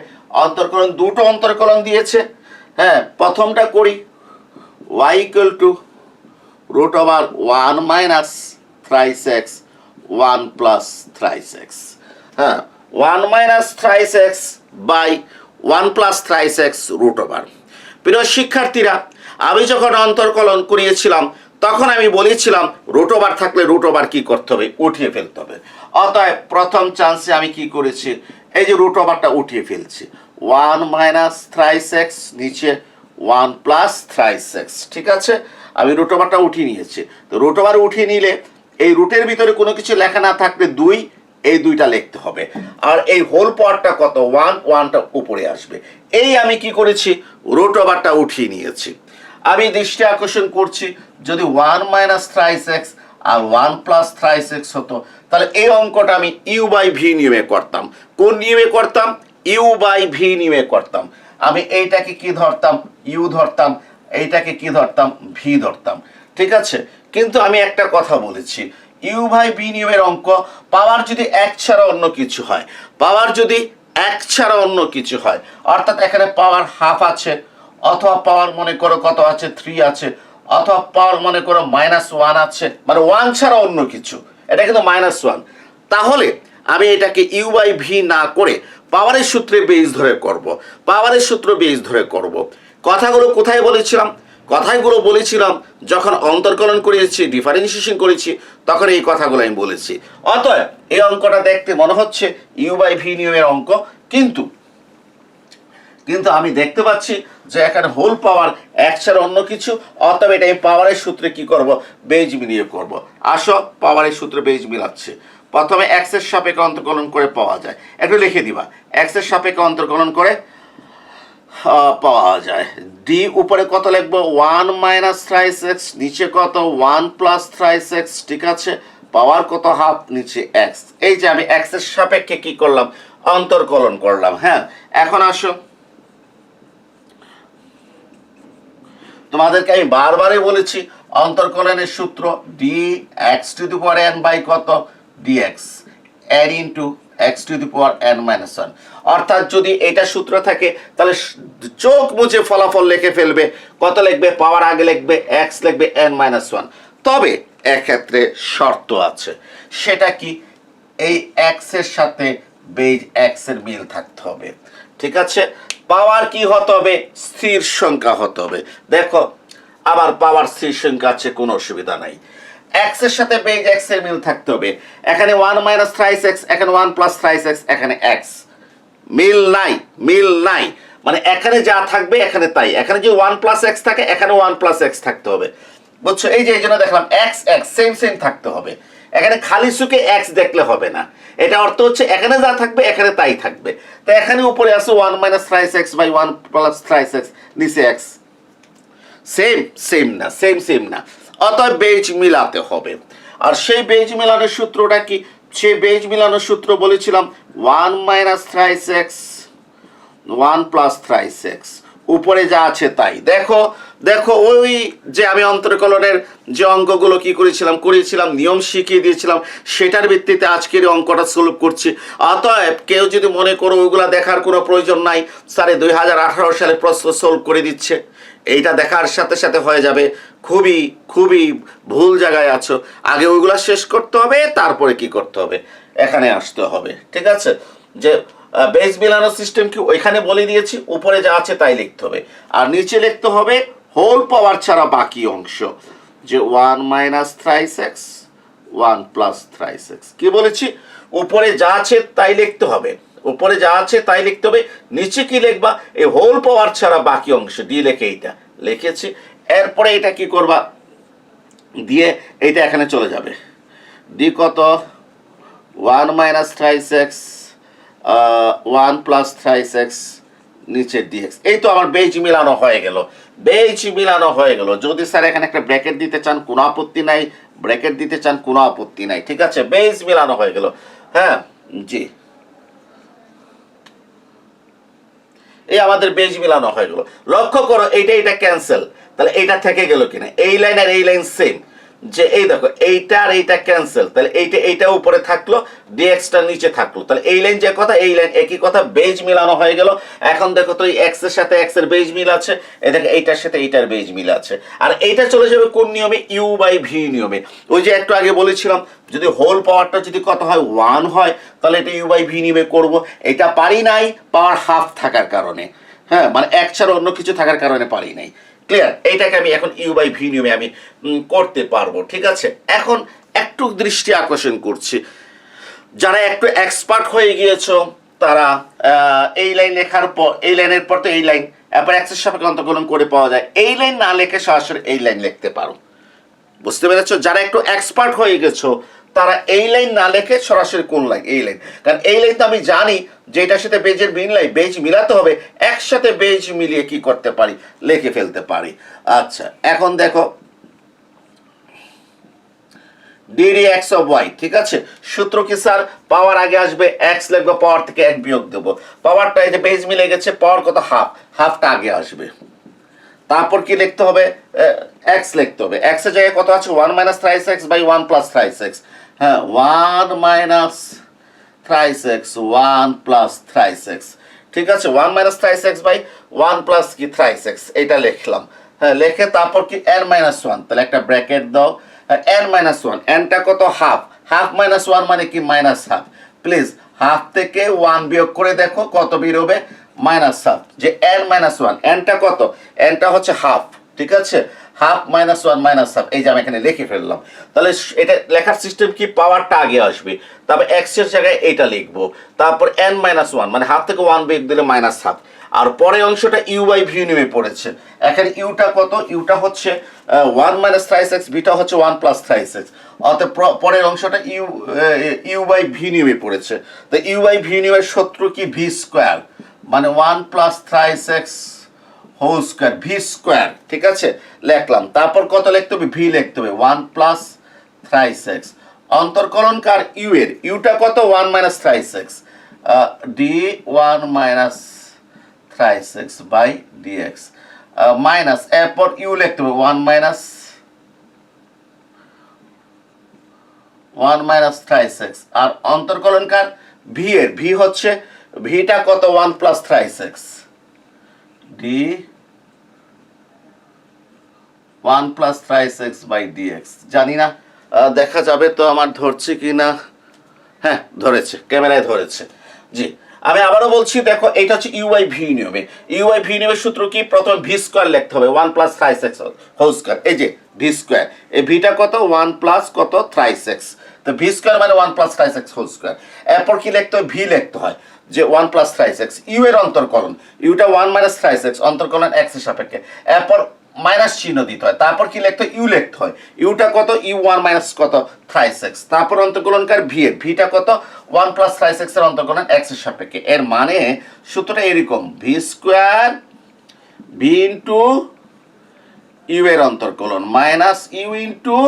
অন্তর্কলন দুটো অন্তর্কলন দিয়েছে। হ্যাঁ, প্রথমটা করি, y equal to root over 1 minus thrice x 1 plus thrice x. হ্যাঁ, 1 minus thrice x by 1 plus thrice x root over. প্রিয় শিক্ষার্থীরা, আমি যখন অন্তর্কলন করিয়েছিলাম তখন আমি বলেছিলাম রুট ওভার থাকলে রুট ওভার কী করতে হবে? উঠিয়ে ফেলতে হবে। অতএব প্রথম চান্সে আমি কি করেছি? এই যে রুট ওভারটা উঠিয়ে ফেলছি, 1 মাইনাস থ্রাইস এক্স নিচে 1 প্লাস থ্রাইস এক্স, ঠিক আছে। আমি রুট ওভারটা উঠিয়ে নিয়েছি। তো রুট ওভার উঠিয়ে নিলে এই রুটের ভিতরে কোনো কিছু লেখা না থাকলে 2, এই 2টা লিখতে হবে। আর এই হোল পাওয়ারটা কত? 1, 1টা উপরে আসবে। এই আমি কি করেছি? রুট ওভারটা উঠিয়ে নিয়েছি। আমি দৃষ্টি আকর্ষণ করছি, যদি 1 মাইনাস থ্রাইস এক্স আর 1 প্লাস থ্রাইস এক্স হতো, তাহলে এই অঙ্কটা আমি ইউ বাই ভি নিয়মে করতাম। কোন নিয়মে করতাম? ইউ বাই ভি নিয়মে করতাম। আমি এইটাকে কি ধরতাম? ইউ ধরতাম। এইটাকে কি ধরতাম? ভি ধরতাম, ঠিক আছে। কিন্তু আমি একটা কথা বলেছি, ইউ বাই ভি নিয়মের অঙ্ক পাওয়ার যদি এক ছাড়া অন্য কিছু হয়, পাওয়ার যদি এক ছাড়া অন্য কিছু হয়, অর্থাৎ এখানে পাওয়ার হাফ আছে, অথবা পাওয়ার মনে করো কত আছে? 3 আছে, অথবা পাওয়ার মনে করো -1 আছে, মানে 1 ছাড়া অন্য কিছু, এটা কিন্তু -1, তাহলে আমি এটাকে ইউ বাই ভি না করে পাওয়ারের সূত্রে বেস ধরে করব। পাওয়ারের সূত্র বেস ধরে করব। কথাগুলো কোথায় বলেছিলাম? কথাগুলো বলেছিলাম যখন অন্তর্কলন করেছি, ডিফারেন্সিয়েশন করেছি, তখন এই কথাগুলো আমি বলেছি। অতএব এই অঙ্কটা দেখতে মনে হচ্ছে ইউ বাই ভি নিয়মের অঙ্ক, কিন্তু আমি দেখতে পাচ্ছি যে এখানে হোল পাওয়ার এক ছাড়া অন্য কিছু, অতএব এটা আমি পাওয়ারের সূত্রে কি করব? বেজ মিলিয়ে করব। আসো, পাওয়ারের সূত্রে বেজ মিলাচ্ছে। প্রথমে এক্স এর সাপেক্ষে অন্তর্কলন করে পাওয়া যায়, একটু লিখে দিবা। এক্স এর সাপেক্ষে অন্তর্কলন করে পাওয়া যায় ডি, উপরে কত লিখবো? 1 মাইনাস থ্রাইস এক্স, নিচে কত? 1 প্লাস থ্রাইস এক্স, ঠিক আছে। পাওয়ার কত? হাফ, নিচে এক্স। এই যে আমি এক্স এর সাপেক্ষে কি করলাম? অন্তর্কলন করলাম। হ্যাঁ, এখন আসো, তোমাদেরকে আমি বারবারই বলেছি অন্তর্কলনের সূত্র D X to the power N by কত? D X N into X to the power N minus 1। অর্থাৎ যদি এটা সূত্র থাকে তাহলে চোখ মুছে ফলাফল লিখে ফেলবে। কত লিখবে? পাওয়ার আগে লিখবে, এক্স লিখবে, এন মাইনাস 1। তবে এক্ষেত্রে শর্ত আছে। সেটা কি? এই এক্স এর সাথে বেজ এক্স এর মিল থাকতে হবে, ঠিক আছে। পাওয়ার কি হতে হবে? স্থির সংখ্যা হতে হবে। দেখো, আবার পাওয়ার স্থির সংখ্যা আছে, কোনো অসুবিধা নাই। এক্স এর সাথে বেজ এক্স এর মিল থাকতে হবে। এখানে 1 মাইনাস থ্রাইস এক্স, এখানে 1 প্লাস থ্রাইস এক্স, এখানে এক্স, মিল নাই, মিল নাই। মানে এখানে যা থাকবে এখানে তাই। এখানে যদি 1 প্লাস এক্স থাকে, এখানে 1 প্লাস এক্স থাকতে হবে, বুঝছো? এই যে এই জন্য দেখলাম এক্স এক্স সেম সেম থাকতে হবে। এখানে খালি সুকে এক্স দেখলে হবে না। এটা অর্থ হচ্ছে এখানে যা থাকবে এখানে তাই থাকবে। তো এখানে উপরে আছে 1 minus thrice x by 1 plus thrice x, নিচে এক্স, সেম সেম না, সেম সেম না। অতএব বেজ মিলাতে হবে। আর সেই বেজ মিলানোর সূত্রটা কি? সেই বেজ মিলানোর সূত্র বলেছিলাম 1 minus thrice x 1 plus thrice x, উপরে যা আছে তাই। দেখো দেখো, ওই যে আমি অন্তর্কলনের যে অঙ্কগুলো কি করেছিলাম নিয়ম শিখিয়ে দিয়েছিলাম, সেটার ভিত্তিতে আজকের এই অঙ্কটা সলভ করছি। অতএব কেউ যদি মনে করো ওইগুলা দেখার কোনো প্রয়োজন নাই, স্যারে 2018 সালে প্রশ্ন সলভ করে দিচ্ছে, এইটা দেখার সাথে সাথে হয়ে যাবে, খুবই খুবই ভুল জায়গায় আছো। আগে ওইগুলা শেষ করতে হবে, তারপরে কি করতে হবে? এখানে আসতে হবে, ঠিক আছে। যে বেস মিলানোর সিস্টেম কি ওইখানে বলে দিয়েছি, উপরে যা আছে তাই লিখতে হবে, আর নিচে লিখতে হবে হোল পাওয়ার ছাড়া বাকি অংশ, যে 1 minus thrice x 1 plus thrice x. কি বলেছি? উপরে যা আছে তাই লিখতে হবে, উপরে যা আছে তাই লিখতে হবে। নিচে কি লিখবা? এই হোল পাওয়ার ছাড়া বাকি অংশ, ডি লিখে এইটা লিখেছি। এরপরে এটা কি করবা? দিয়ে এইটা এখানে চলে যাবে। ডি কত? 1 minus thrice x 1 plus thrice x, নিচে ডিএক্স। এই তো আমার বেজ মিলানো হয়ে গেল, বেজ মিলানো হয়ে গেল। যদি স্যার এখানে একটা ব্র্যাকেট দিতে চান কোনো আপত্তি নাই, ব্র্যাকেট দিতে চান কোনো আপত্তি নাই, ঠিক আছে। বেজ মিলানো হয়ে গেল। হ্যাঁ জি, এই আমাদের বেজ মিলানো হয়ে গেল। লক্ষ্য করো, এইটা ক্যান্সেল, তাহলে এইটা থেকে গেল কিনা? এই লাইন আর এই লাইন সেম, যে এই দেখো এইটা আর এইটা ক্যান্সেল, তাহলে এইটা উপরে থাকলো, ডিএক্সটা নিচে থাকলো, তাহলে এই লাইন যে কথা এই লাইন একই কথা, বেজ মিলানো হয়ে গেল। এখন দেখো তো এই এক্স এর সাথে এক্স এর বেজ মিল আছে, এই দেখো এইটার সাথে এইটার বেজ মিল আছে। আর এইটা চলে যাবে কোন নিয়মে? ইউ বাই ভি নিয়মে। ওই যে একটু আগে বলেছিলাম যদি হোল পাওয়ারটা যদি কত হয় 1 হয় তাহলে এটা ইউ বাই ভি নিয়মে করবো। এটা পারি নাই পাওয়ার হাফ থাকার কারণে, হ্যাঁ মানে এক ছাড়া অন্য কিছু থাকার কারণে পারি নাই। ক্লিয়ার? এইটাকে আমি এখন ইউ বাই ভি নিয়মে আমি করতে পারবো। ঠিক আছে, এখন একটু দৃষ্টি আকর্ষণ করছি, যারা একটু এক্সপার্ট হয়ে গিয়েছো তারা এই লাইন লেখার পর এই লাইনের পর তো এই লাইন, এরপর এক্সের সাপেক্ষে অন্তর্কলন করে পাওয়া যায়, এই লাইন না লিখে সরাসরি এই লাইন লিখতে পারো। বুঝতে পেরেছো? যারা একটু এক্সপার্ট হয়ে গেছো তারা এই লাইন না লেখে সরাসরি কোন লাইন, এই লাইন, কারণ এই লাইন তো আমি জানি যে এটার সাথে বেজের মিলাই, বেজ মিলাতে হবে, একসাথে বেজ মিলিয়ে কি করতে পারি, লিখে ফেলতে পারি। আচ্ছা এখন দেখো ডিডি এক্স অফ ওয়াই, ঠিক আছে, সূত্র কি স্যার? পাওয়ার আগে আসবে, এক্স লিখবো, পাওয়ার থেকে 1 বিয়োগ দেবো, পাওয়ারটা এই যে বেজ মিলে গেছে, পাওয়ার কত হাফ, হাফটা আগে আসবে, তারপর কি লিখতে হবে? এক্স লিখতে হবে, এক্স এর জায়গায় কত আছে? 1 minus thrice x by 1 plus thrice x, হ্যাঁ 1 minus thrice x 1 plus thrice x, ঠিক আছে, 1 minus thrice x by 1 plus কি থ্রাইস এক্স, এটা লিখলাম, হ্যাঁ লিখে তারপর কি n মাইনাস 1, তাহলে একটা ব্র্যাকেট দাও, n মাইনাস 1, nটা কত? হাফ, হাফ মাইনাস 1 মানে কি? মাইনাস হাফ, প্লিজ হাফ থেকে 1 বিয়োগ করে দেখো কত বেরোবে? Minus half. যে n মাইনাস 1, nটা কত? nটা হচ্ছে হাফ, ঠিক আছে, হাফ মাইনাস 1 মাইনাস হাফ, এই যে আমি এখানে লিখে ফেললাম। তাহলে এটা লেখার সিস্টেম কি? পাওয়ারটা আগে আসবে, তারপর এক্স এর জায়গায় এইটা লিখবো, তারপর n মাইনাস 1 মানে হাফ থেকে 1 বিয়োগ দিলে মাইনাস হাফ, আর পরের অংশটা ইউ বাই ভি নেমে পড়েছে। এখানে ইউটা কত? ইউটা হচ্ছে 1 মাইনাস থ্রাইস এক্স, ভিটা হচ্ছে 1 প্লাস থ্রাইস এক্স, অর্থাৎ পরের অংশটা ইউ বাই ভি নেমে পড়েছে। তো ইউ বাই ভি নেমের সূত্র কি? ভি স্কোয়ার, মানে 1 plus thrice x whole square, v square, ঠিক আছে, লিখলাম। তারপর কত লিখতে হবে? ভি লিখতে হবে 1 প্লাস থ্রাইস এক্স, অন্তর্কলন কার? ইউ এর, ইউটা কত? 1 minus thrice X, D 1 minus thrice x by D X, minus এরপর ইউ লিখতে হবে 1 মাইনাস থ্রাইস এক্স, আর অন্তর্কলন কার? ভি এর, ভি হচ্ছে, ভিটা কত? 1 plus thrice X, D 1 plus thrice x by D X. জানি না দেখা যাবে তো আমার ধরছে কি না, হ্যাঁ ধরেছে, ক্যামেরায় ধরেছে। জি আমি আবারও বলছি, দেখো এটা হচ্ছে ইউ বাই ভি নিয়মে, ইউ বাই ভি নিয়মের সূত্র কি? প্রথমে ভি স্কোয়ার লিখতে হবে 1 plus thrice x whole square, এই যে ভি স্কোয়ার, এই ভিটা কত? 1 প্লাস কত? থ্রাইস এক্স, তো ভি স্কোয়ার মানে 1 plus thrice x whole square, এরপর কি লিখতে হয়? ভি লিখতে হয় যে 1 প্লাস থ্রাইস এক্স, ইউ এর অন্তর্কলন, ইউটা 1 মাইনাস থ্রাইস এক্স, অন্তর্কলন এক্স এর সাপেক্ষে, এরপর মাইনাস চিহ্ন দিতে হয়, তারপর কি লিখতে হয়? ইউ লিখতে হয়, ইউটা কত? ইউ 1 মাইনাস কত? থ্রাইস এক্স, তারপর অন্তর্কলনকার ভি এর, ভিটা কত? 1 প্লাস থ্রাইস এক্স এর অন্তর্কলন এক্স এর সাপেক্ষে। এর মানে সূত্রটা এরকম, v square v into u এর অন্তর্কলন মাইনাস ইউ ইন্টু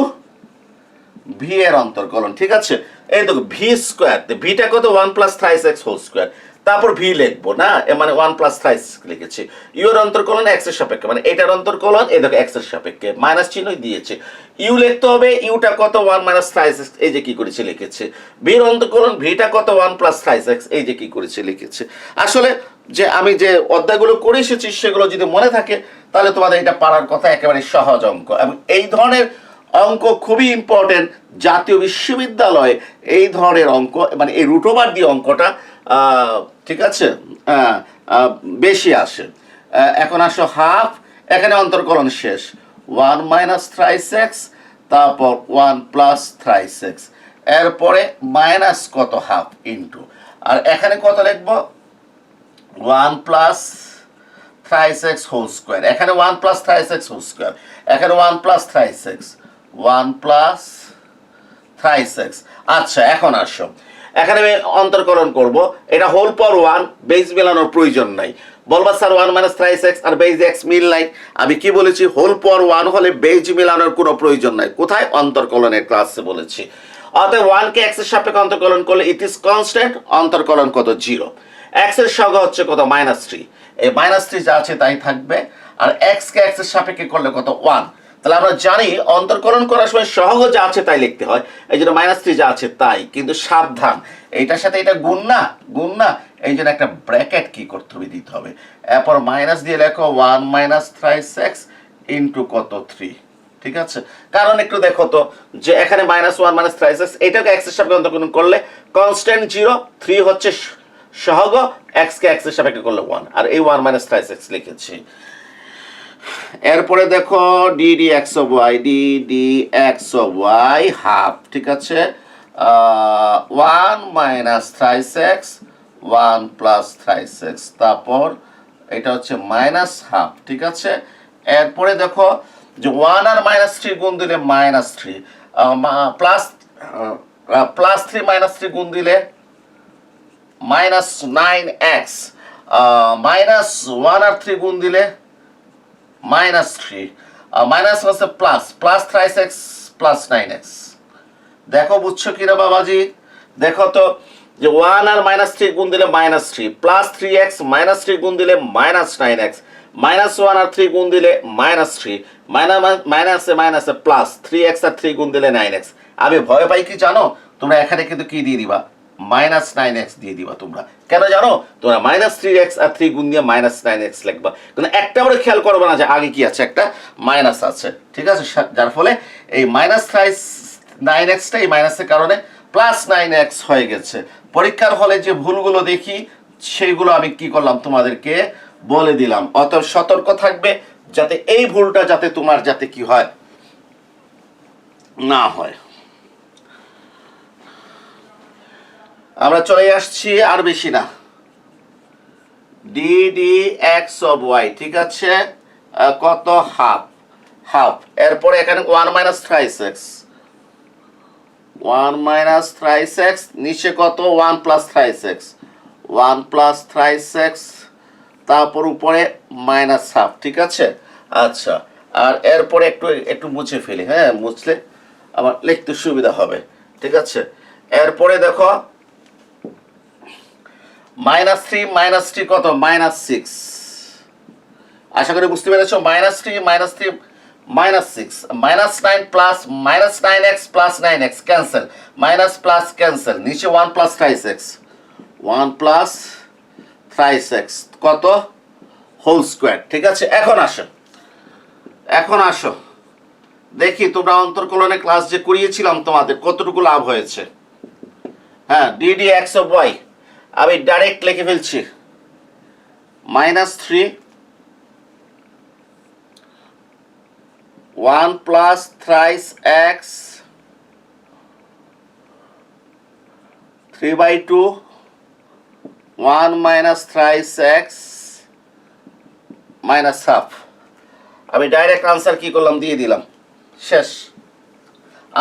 ভি এর অন্তর্কলন, ঠিক আছে। এই দেখো ভি স্কোয়ার, ভিটা কত? 1 plus thrice x whole square, তারপর ভি লিখবো না, মানে 1 প্লাস থ্রাইস লিখেছি, ইউ এর অন্তর্কলন এক্স এর সাপেক্ষে, মানে এটার অন্তর্কলন এই দেখো এক্স এর সাপেক্ষে, মাইনাস চিহ্ন দিয়েছে, ইউ লিখতে হবে, ইউটা কত? 1 মাইনাস থ্রাইস এক্স, এই যে কি করেছে লিখেছে, ভির অন্তর্কলন ভিটা কত? 1 প্লাস থ্রাইস এক্স, এই যে কি করেছে লিখেছে। আসলে যে আমি যে অধ্যায়গুলো করে এসেছি সেগুলো যদি মনে থাকে তাহলে তোমাদের এটা পারার কথা, একেবারে সহজ অঙ্ক, এবং এই ধরনের অঙ্ক খুবই ইম্পর্টেন্ট। জাতীয় বিশ্ববিদ্যালয়ে এই ধরনের অঙ্ক, মানে এই রুট ওভার দিয়ে অঙ্কটা, ঠিক আছে, বেশি আসে। এখন আসো হাফ, এখানে অন্তর্কলন শেষ, 1 মাইনাস থ্রাইস এক্স, তারপর 1 প্লাস থ্রাইস এক্স, এরপরে মাইনাস কত? হাফ ইন্টু, আর এখানে কত লিখবো? 1 plus thrice x whole square, এখানে 1 plus thrice x whole square, এখানে 1 plus thrice x, 1 plus thrice x. আচ্ছা এখন আসো, এখানে আমি অন্তর্কলন করব, এটা হোল পর 1, বেজ মেলানোর প্রয়োজন নাই, বলবা স্যার 1 মাইনাস থ্রাইস এক্স আর বেজ এক্স মিল নাই, আমি কি বলেছি? হোল পর 1 হলে বেজ মেলানোর কোনো প্রয়োজন নাই, কোথায়? অন্তর্কলনের ক্লাসে বলেছি। অতএব 1 কে এক্স এর সাপেক্ষে অন্তর্কলন করলে ইট ইজ কনস্ট্যান্ট, অন্তর্কলন কত? 0, এক্স এর সংখ্যা হচ্ছে কত? -3, এই -3 যা আছে তাই থাকবে, আর এক্স কে এক্স এর সাপেক্ষে করলে কত? 1, তাহলে আমরা জানি অন্তর্কলন করার সময় সহগ যা আছে তাই লিখতে হয়, এই জন্য -3 যা আছে তাই, কিন্তু সাবধান এইটার সাথে এটা গুণ না, এই জন্য একটা ব্র্যাকেট কি করতে হবে, দিতে হবে। এরপর মাইনাস দিয়ে লেখো 1 - thrice x ইন্টু কত 3, ঠিক আছে? কারণ একটু দেখো তো যে এখানে -1 - thrice x, এটাকে x এর সাপেক্ষে অন্তর্কলন করলে কনস্ট্যান্ট 0, 3 হচ্ছে সহগ, x কে x এর সাপেক্ষে করলে 1, আর এই 1 - thrice x লিখেছি। এরপরে দেখো ddx of y, ddx of y half, ঠিক আছে? 1 - thrice x, 1 + thrice x, তারপর এটা হচ্ছে -হাফ, ঠিক আছে? এরপরে দেখো যে 1 আর -3 গুণ দিলে -3, +3 -3 গুণ দিলে -9x, -1 আর 3 গুণ দিলে -3, মাইনাস হচ্ছে plus thrice x plus 9x। দেখো বুঝছো কিনা বাবাজি? দেখো তো যে 1 আর -3 গুণ দিলে -3, প্লাস 3x, -3 গুণ দিলে -9x, -1 আর 3 গুণ দিলে -3, মাইনাসে প্লাস 3x আর 3 গুণ দিলে 9x। আমি ভয় পাই কি জানো? তোমরা এখানে কিন্তু কি দিয়ে দিবা, -9x দিয়ে দিবা। তোমরা কেন জানো? তোমরা -3x আর 3 গুণ দিয়ে -9x লিখবা, কিন্তু একটা করে খেয়াল করবে না যে আগে কি আছে, একটা মাইনাস আছে, ঠিক আছে? যার ফলে এই -9x টা এই মাইনাসের কারণে +9x হয়ে গেছে। পরীক্ষার হলে যে ভুলগুলো দেখি সেইগুলো আমি কি করলাম তোমাদেরকে বলে দিলাম। অত সতর্ক থাকবে যাতে এই ভুলটা যাতে তোমার যাতে কি হয় না হয়। আমরা চলে আসছি, আর বেশি না, ddx of y, ঠিক আছে? কত হাফ। এরপরে এখানে 1 - thrice x, 1 - thrice x, নিচে কত 1 + thrice x, 1 + thrice x, তারপর উপরে -হাফ, ঠিক আছে? আচ্ছা, আর এরপরে একটু মুছে ফেলি, হ্যাঁ, মুছলে আমার লিখতে সুবিধা হবে, ঠিক আছে? এরপরে দেখো -3 কত, -6। আশা করি বুঝতে পেরেছো। -3 -6, -9 plus -9x plus 9x cancel, minus plus cancel, নিচে 1 + thrice x, 1 + thrice x কত, হোল স্কয়ার, ঠিক আছে? এখন আসো দেখি তোমরা অন্তর্কলনের ক্লাস যে করিয়েছিলাম তোমাদের কতটুকু লাভ হয়েছে। হ্যাঁ, ddx of y আমি ডাইরেক্ট লিখে ফেলছি, -3 1 + thrice x 3/2, 1 - thrice x -half. আমি ডাইরেক্ট আনসার কি করলাম, দিয়ে দিলাম, শেষ,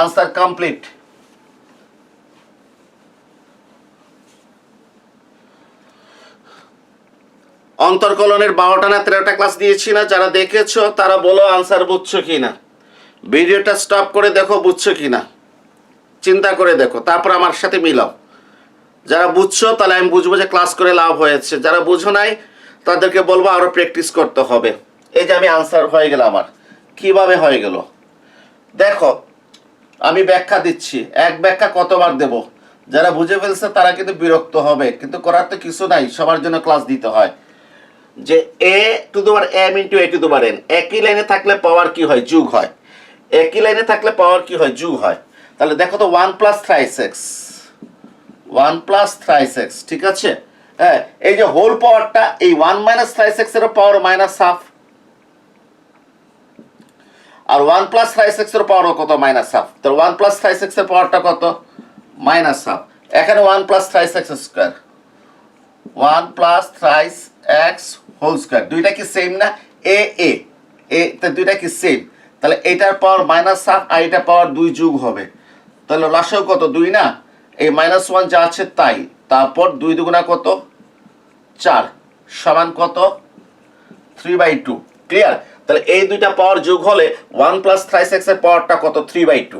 আনসার কমপ্লিট। অন্তর্কলনের 12টা না 13টা ক্লাস দিয়েছি না, যারা দেখেছো তারা বলো আনসার বুঝছো কিনা, ভিডিওটা স্টপ করে দেখো বুঝছো কিনা, চিন্তা করে দেখো, তারপর আমার সাথে মিলাও। যারা বুঝছো তাহলে আমি বুঝবো যে ক্লাস করে লাভ হয়েছে, যারা বুঝো নাই তাদেরকে বলবো আরো প্র্যাকটিস করতে হবে। এই যে আমি আনসার হয়ে গেল, আমার কিভাবে হয়ে গেল দেখো, আমি ব্যাখ্যা দিচ্ছি, এক ব্যাখ্যা কতবার দেব, যারা বুঝে ফেলছে তারা কিন্তু বিরক্ত হবে, কিন্তু করার তো কিছু নাই, সবার জন্য ক্লাস দিতে হয়। যে a⁴m × a⁴n একই লাইনে থাকলে পাওয়ার কি হয়, যোগ হয়, একই লাইনে থাকলে পাওয়ার কি হয়, যোগ হয়। তাহলে দেখো তো 1 + thrice x, 1 + thrice x, ঠিক আছে? হ্যাঁ, এই যে হোল পাওয়ারটা, এই 1 - thrice x এর পাওয়ার -হাফ, আর 1 + thrice x এর পাওয়ার কত, -হাফ। তাহলে 1 + thrice x এর পাওয়ারটা কত, -হাফ। এখানে 1 + thrice x square, 1 + thrice x whole square, দুইটা কি সেম না, তে দুইটা কি সেম, তাহলে এটার পাওয়ার -হাফ আর এটার পাওয়ার 2 যোগ হবে, তাহলে লসাগু কত, 2 না, এই -1 যা আছে তাই, তারপর 2 দুগুণা কত, 4 সমান কত, 3/2, ক্লিয়ার? তাহলে এই দুইটা পাওয়ার যোগ হলে 1 + thrice x এর পাওয়ারটা কত, 3/2,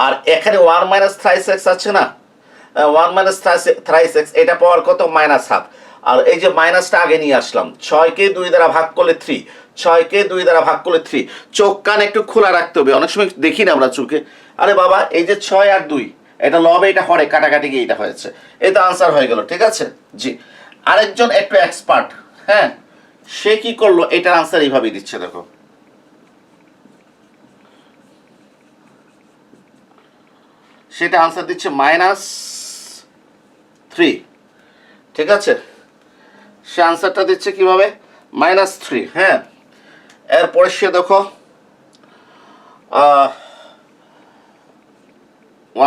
আর এখানে 1 - thrice x আছে না, 1 - thrice x, এটা পাওয়ার কত, -হাফ, আর এই যে মাইনাসটা আগে নিয়ে আসলাম, 6কে 2 দ্বারা ভাগ করলে 3, 6কে 2 দ্বারা ভাগ করলে 3। চোখ কান একটু খোলা রাখতে হবে, অনেক সময় দেখি না আমরা চোখে। আরে বাবা, এই যে 6 আর 2, এটা লবে এটা হরে কাটাকাটি গিয়ে এটা হয়েছে, এই তো আনসার হয়ে গেল। ঠিক আছে জি। আরেকজন একটু এক্সপার্ট, হ্যাঁ, সে কি করলো, এটার আনসার এইভাবেই দিচ্ছে, দেখো। সেটা আনসার দিচ্ছে -3। ঠিক আছে, সে আনসারটা দিচ্ছে কিভাবে, -3। হ্যাঁ, এরপরে সে দেখো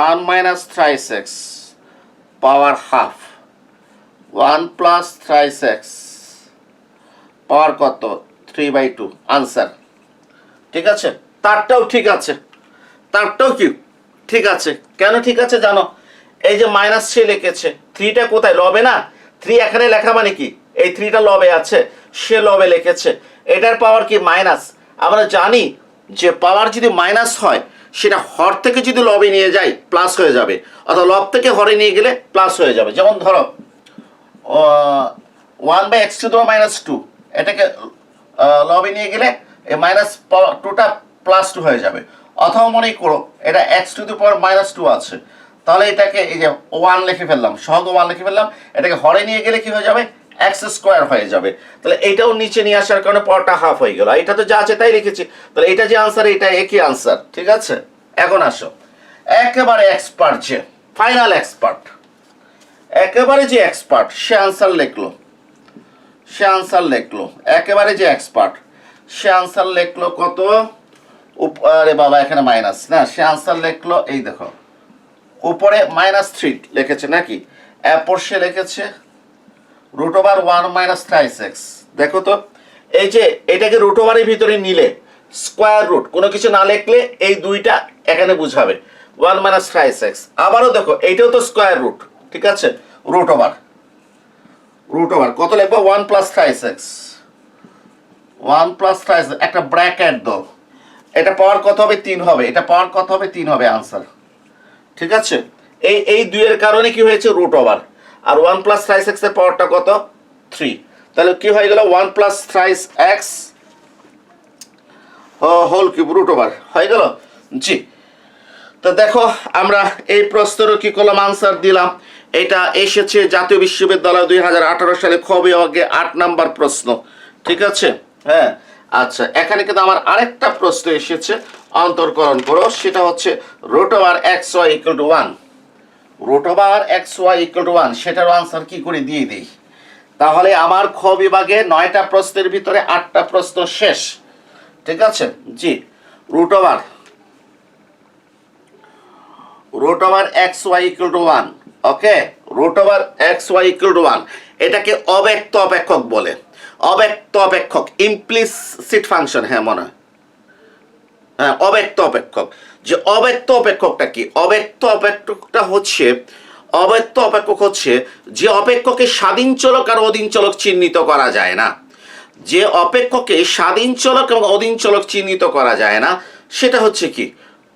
1 - 3x পাওয়ার হাফ, 1 + 3x পাওয়ার কত, 3/2 আনসার। ঠিক আছে, তারটাও ঠিক আছে, তারটাও কি ঠিক আছে। কেন ঠিক আছে জানো, এই যে -3 লিখেছে, 3টা কোথায়, লবে না, 3 এখানে লেখা মানে কি, এই 3টা লবে আছে, সে লবে লিখেছে। এটার পাওয়ার কি মাইনাস। আমরা জানি যে পাওয়ার যদি মাইনাস হয়, সেটা হর থেকে যদি লবে নিয়ে যাই প্লাস হয়ে যাবে, অথবা লব থেকে হরে নিয়ে গেলে প্লাস হয়ে যাবে। যেমন ধরো 1/(x⁻²), এটাকে লবে নিয়ে গেলে এই -2টা +2 হয়ে যাবে। অথবা মনে করো এটা x⁻²² আছে, তাহলে এটাকে এই যে 1 লিখে ফেললাম, সহগ 1 লিখে ফেললাম, এটাকে হরে নিয়ে গেলে কি হয়ে যাবে, x² হয়ে যাবে। তাহলে এইটাও নিচে নিয়ে আসার কারণে পাওয়ারটা হাফ হয়ে গেল। এটা তো যা আছে তাই লিখেছি, তাহলে এটা যে আনসার, এটা একই আনসার। ঠিক আছে, এখন আসো একেবারে এক্সপার্ট, যে ফাইনাল এক্সপার্ট, একেবারে যে এক্সপার্ট, সে আনসার লিখলো, সে আনসার লিখলো, একেবারে যে এক্সপার্ট, সে আনসার লিখলো কত, আরে বাবা এখানে মাইনাস না, সে আনসার লিখলো, এই দেখো উপরে -3 লিখেছে নাকি, এরপর সে লিখেছে √1 - 3x। দেখো তো, এই যে এটাকে √এর ভিতরে নিলে স্কোয়ার রুট, কোনো কিছু না লিখলে এই দুইটা এখানে বুঝাবে, 1 - 3x। আবারও দেখো এইটাও তো স্কোয়ার রুট, ঠিক আছে, √, কত লিখবো, 1 + 3x, 1 + 3x, একটা ব্র্যাকেট দাও, এটা পাওয়ার কত হবে, 3 হবে, এটা পাওয়ার কত হবে, 3 হবে আনসার। ঠিক আছে, এই দুইয়ের কারণে কি হয়েছে, √, আর 1 + 3x এর পাওয়ারটা কত, 3। তাহলে কি হয়ে গেল, 1 + 3x হোল কিউব √, হয়ে গেল জি। তো দেখো আমরা এই প্রশ্নেরও কি করলাম, আনসার দিলাম। এটা এসেছে জাতীয় বিশ্ববিদ্যালয় 2018 সালে খ বিভাগে 8 নাম্বার প্রশ্ন। ঠিক আছে, হ্যাঁ, আচ্ছা, এখানে কিন্তু আমার আরেকটা প্রশ্ন এসেছে, অন্তর্কলন করো, সেটা হচ্ছে √(xy = 1), √(xy = 1), সেটার আনসার কি করে দিয়ে দিই। তাহলে আমার খ বিভাগে 9টা প্রশ্নের ভিতরে 8টা প্রশ্ন শেষ। ঠিক আছে জি। √(xy = 1), ওকে, √(xy = 1), এটাকে অব্যক্ত অপেক্ষক বলে, অব্যক্ত অপেক্ষক, ইমপ্লিসিট ফাংশন, হ্যাঁ মনে হয়, হ্যাঁ অব্যক্ত অপেক্ষক। যে অব্যক্ত অপেক্ষকটা কি, অব্যক্ত অপেক্ষকটা হচ্ছে, অব্যক্ত অপেক্ষক হচ্ছে যে অপেক্ষকে স্বাধীন চলক আর অধীন চলক চিহ্নিত করা যায় না। যে অপেক্ষকে স্বাধীন চলক এবং অধীন চলক চিহ্নিত করা যায় না, সেটা হচ্ছে কি,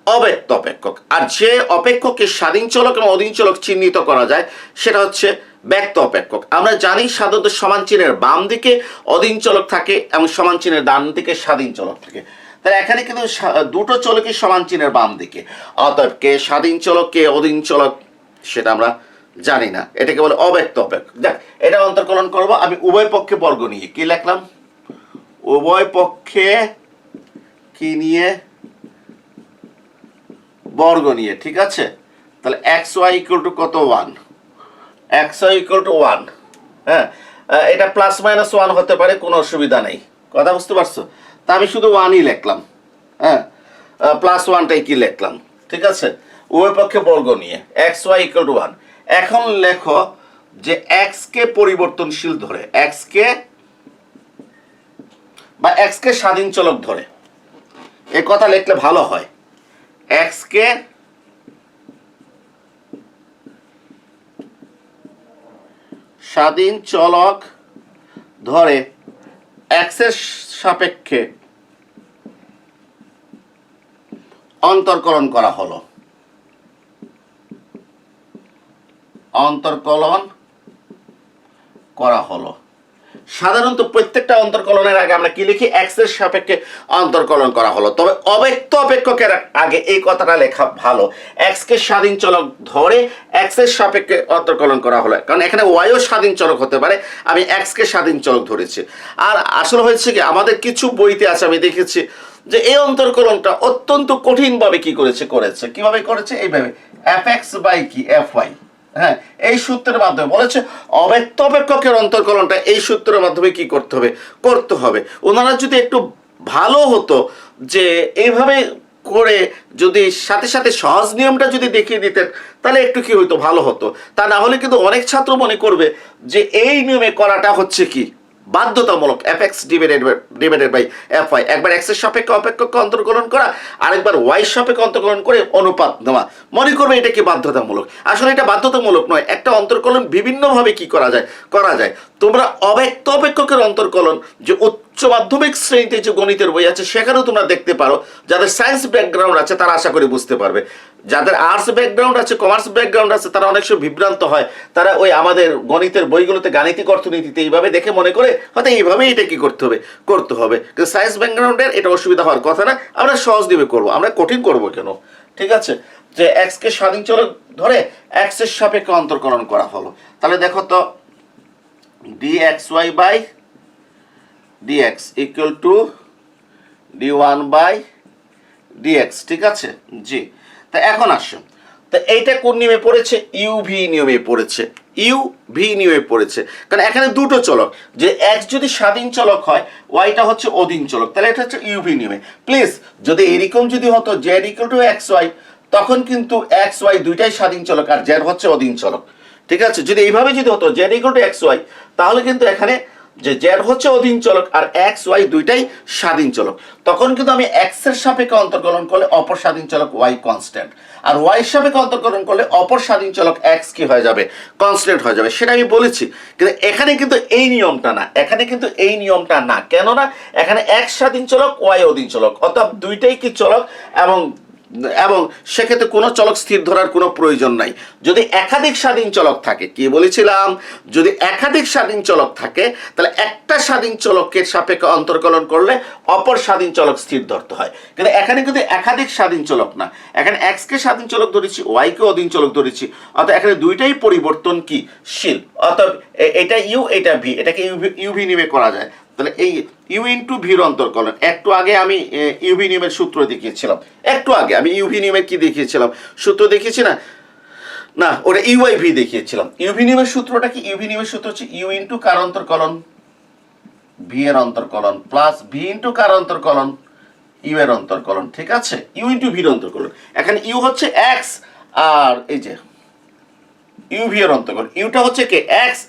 অব্যক্ত অপেক্ষক। আর যে অপেক্ষকে স্বাধীন চলক এবং অধীন চলক চিহ্নিত করা যায়, সেটা হচ্ছে ব্যক্ত অপেক্ষক। আমরা জানি সাধারণত সমান চিহ্নের বাম দিকে অধীন চলক থাকে এবং সমান চিহ্নের ডান দিকে স্বাধীন চলক থাকে। তাহলে এখানে কিন্তু দুটো চলকই সমান চিহ্নের বাম দিকে, অতএব কে স্বাধীন চলক কে অধীন চলক সেটা আমরা জানি না, এটাকে বলে অব্যক্ত অপেক্ষক। দেখ, এটা অন্তর্কলন করব আমি উভয় পক্ষে বর্গ নিয়ে, কি লিখলাম, উভয় পক্ষে কি নিয়ে, বর্গ নিয়ে। ঠিক আছে, তাহলে xy = কত, 1, xy = 1, হ্যাঁ, এটা +-1 হতে পারে, কোনো অসুবিধা নেই, কথা বুঝতে পারছো। তা আমি শুধু 1ই লিখলাম, হ্যাঁ, +1টাই কি লিখলাম। ঠিক আছে, উভয় পক্ষে বর্গ নিয়ে xy = 1। এখন লেখো যে x কে পরিবর্তনশীল ধরে, x কে বা x কে স্বাধীন চলক ধরে, এই কথা লিখলে ভালো হয়। x কে স্বাধীন চলক ধরে x এর সাপেক্ষে অন্তর্কলন করা হলো, অন্তর্কলন করা হলো। সাধারণত প্রত্যেকটা অন্তর্কলনের আগে আমরা কি লিখি? এক্স এর সাপেক্ষে অন্তর্কলন করা হলো। তবে অব্যক্ত অপেক্ষকের আগে এই কথাটা লেখা ভালো, এক্স কে স্বাধীন চলক ধরে এক্স এর সাপেক্ষে অন্তর্কলন করা হলো, কারণ এখানে ওয়াইও স্বাধীন চলক হতে পারে, আমি এক্স কে স্বাধীন চলক ধরেছি। আর আসলে হয়েছে কি, আমাদের কিছু বইতে আছে আমি দেখেছি যে এই অন্তর্কলনটা অত্যন্ত কঠিনভাবে কি করেছে, কিভাবে করেছে, এইভাবে এফ এক্স বাই কি এফ ওয়াই, হ্যাঁ, এই সূত্রের মাধ্যমে বলেছে অব্যক্ত অপেক্ষকের অন্তর্কলনটা এই সূত্রের মাধ্যমে কি করতে হবে। ওনারা যদি একটু ভালো হতো যে এইভাবে করে যদি সাথে সাথে সহজ নিয়মটা যদি দেখিয়ে দিতেন, তাহলে একটু কি হইতো, ভালো হতো। তা না হলে কিন্তু অনেক ছাত্র মনে করবে যে এই নিয়মে করাটা হচ্ছে কি বাধ্যতামূলক, f x divided by f y, একবার এক্স এর সাপেক্ষে অপেক্ষককে অন্তর্কলন করা, আরেকবার ওয়াই সাপেক্ষে অন্তর্কলন করে অনুপাত নেওয়া, মনে করবে এটা কি বাধ্যতামূলক। আসলে এটা বাধ্যতামূলক নয়, একটা অন্তর্কলন বিভিন্নভাবে কি করা যায়। তোমরা অব্যক্ত অপেক্ষকের অন্তর্কলন যে উচ্চ মাধ্যমিক শ্রেণীতে যে গণিতের বই আছে সেখানেও তোমরা দেখতে পারো। যাদের সায়েন্স ব্যাকগ্রাউন্ড আছে তারা আশা করি বুঝতে পারবে, যাদের আর্টস ব্যাকগ্রাউন্ড আছে, কমার্স ব্যাকগ্রাউন্ড আছে, তারা অনেক সময় বিভ্রান্ত হয়। তারা ওই আমাদের গণিতের বইগুলোতে গাণিতিক অর্থনীতিতে এইভাবে দেখে মনে করে হয়তো এইভাবে এটা কি করতে হবে। কিন্তু সায়েন্স ব্যাকগ্রাউন্ডের এটা অসুবিধা হওয়ার কথা না, আমরা সহজ দিবে করবো, আমরা কঠিন করবো কেন? ঠিক আছে, যে এক্স কে স্বাধীন চলক ধরে এক্স এর সাপেক্ষে অন্তর্কলন করা হলো। তাহলে দেখো তো, dxy by dx equal to d1 by dx, ঠিক আছে জি। তা এখন আসো, তা এইটা কোন নিয়মে পড়েছে? ইউভি নিয়মে পড়েছে, কারণ এখানে দুটো চলক, যে এক্স যদি স্বাধীন চলক হয়, ওয়াইটা হচ্ছে অধীন চলক, তাহলে এটা হচ্ছে ইউভি নিয়মে। প্লিজ যদি এরকম যদি হতো z equal to x y, তখন কিন্তু এক্স ওয়াই দুইটাই স্বাধীন চলক আর জেড হচ্ছে অধীন চলক, ঠিক আছে। যদি এইভাবে যদি হতো z equal to x y, তাহলে কিন্তু এখানে যে জেড হচ্ছে অধীন চলক আর এক্স ওয়াই দুইটাই স্বাধীন চলক, তখন কিন্তু আমি এক্স এর সাপেক্ষে অন্তর্কলন করলে অপর স্বাধীন চলক ওয়াই কনস্ট্যান্ট, আর ওয়াই এর সাপেক্ষে অন্তর্কলন করলে অপর স্বাধীন চলক এক্স কি হয়ে যাবে, কনস্ট্যান্ট হয়ে যাবে। সেটা আমি বলেছি, কিন্তু এখানে কিন্তু এই নিয়মটা না, কেননা এখানে এক্স স্বাধীন চলক ওয়াই অধীন চলক, অর্থাৎ দুইটাই কি চলক, এবং সেক্ষেত্রে কোনো চলক স্থির ধরার কোনো প্রয়োজন নাই। যদি একাধিক স্বাধীন চলক থাকে, কি বলেছিলাম, যদি একাধিক স্বাধীন চলক থাকে, তাহলে একটা স্বাধীন চলককে সাপেক্ষে অন্তর্কলন করলে অপর স্বাধীন চলক স্থির ধরতে হয়। কিন্তু এখানে কিন্তু একাধিক স্বাধীন চলক না, এখানে এক্স কে স্বাধীন চলক ধরেছি, ওয়াই কে অধীন চলক ধরেছি, অর্থাৎ এখানে দুইটাই পরিবর্তনশীল, অর্থাৎ এটা ইউ এটা ভি, এটাকে ইউভি নিয়মে করা যায়। তাহলে এই ইউ ইন্টু ভির অন্তর্কলন, একটু আগে আমি ইউভি নিয়মের সূত্র দেখিয়েছিলাম, ইউভি নিয়মের কি দেখিয়েছিলাম, সূত্র দেখিয়েছি না ওটা ইউআই ভি দেখিয়েছিলাম। ইউভি নিয়মের সূত্রটা কি? ইউভি নিয়মের সূত্র হচ্ছে ইউ ইন্টু কার অন্তর্কলন ভি এর অন্তর্কলন প্লাস ভি ইন্টু কার অন্তর্কলন ইউ এর অন্তর্কলন, ঠিক আছে, ইউ ইন্টু ভির অন্তর্কলন। এখানে ইউ হচ্ছে এক্স আর এই যে ইউভি এর অন্তর্কলন, ইউটা হচ্ছে কে এক্স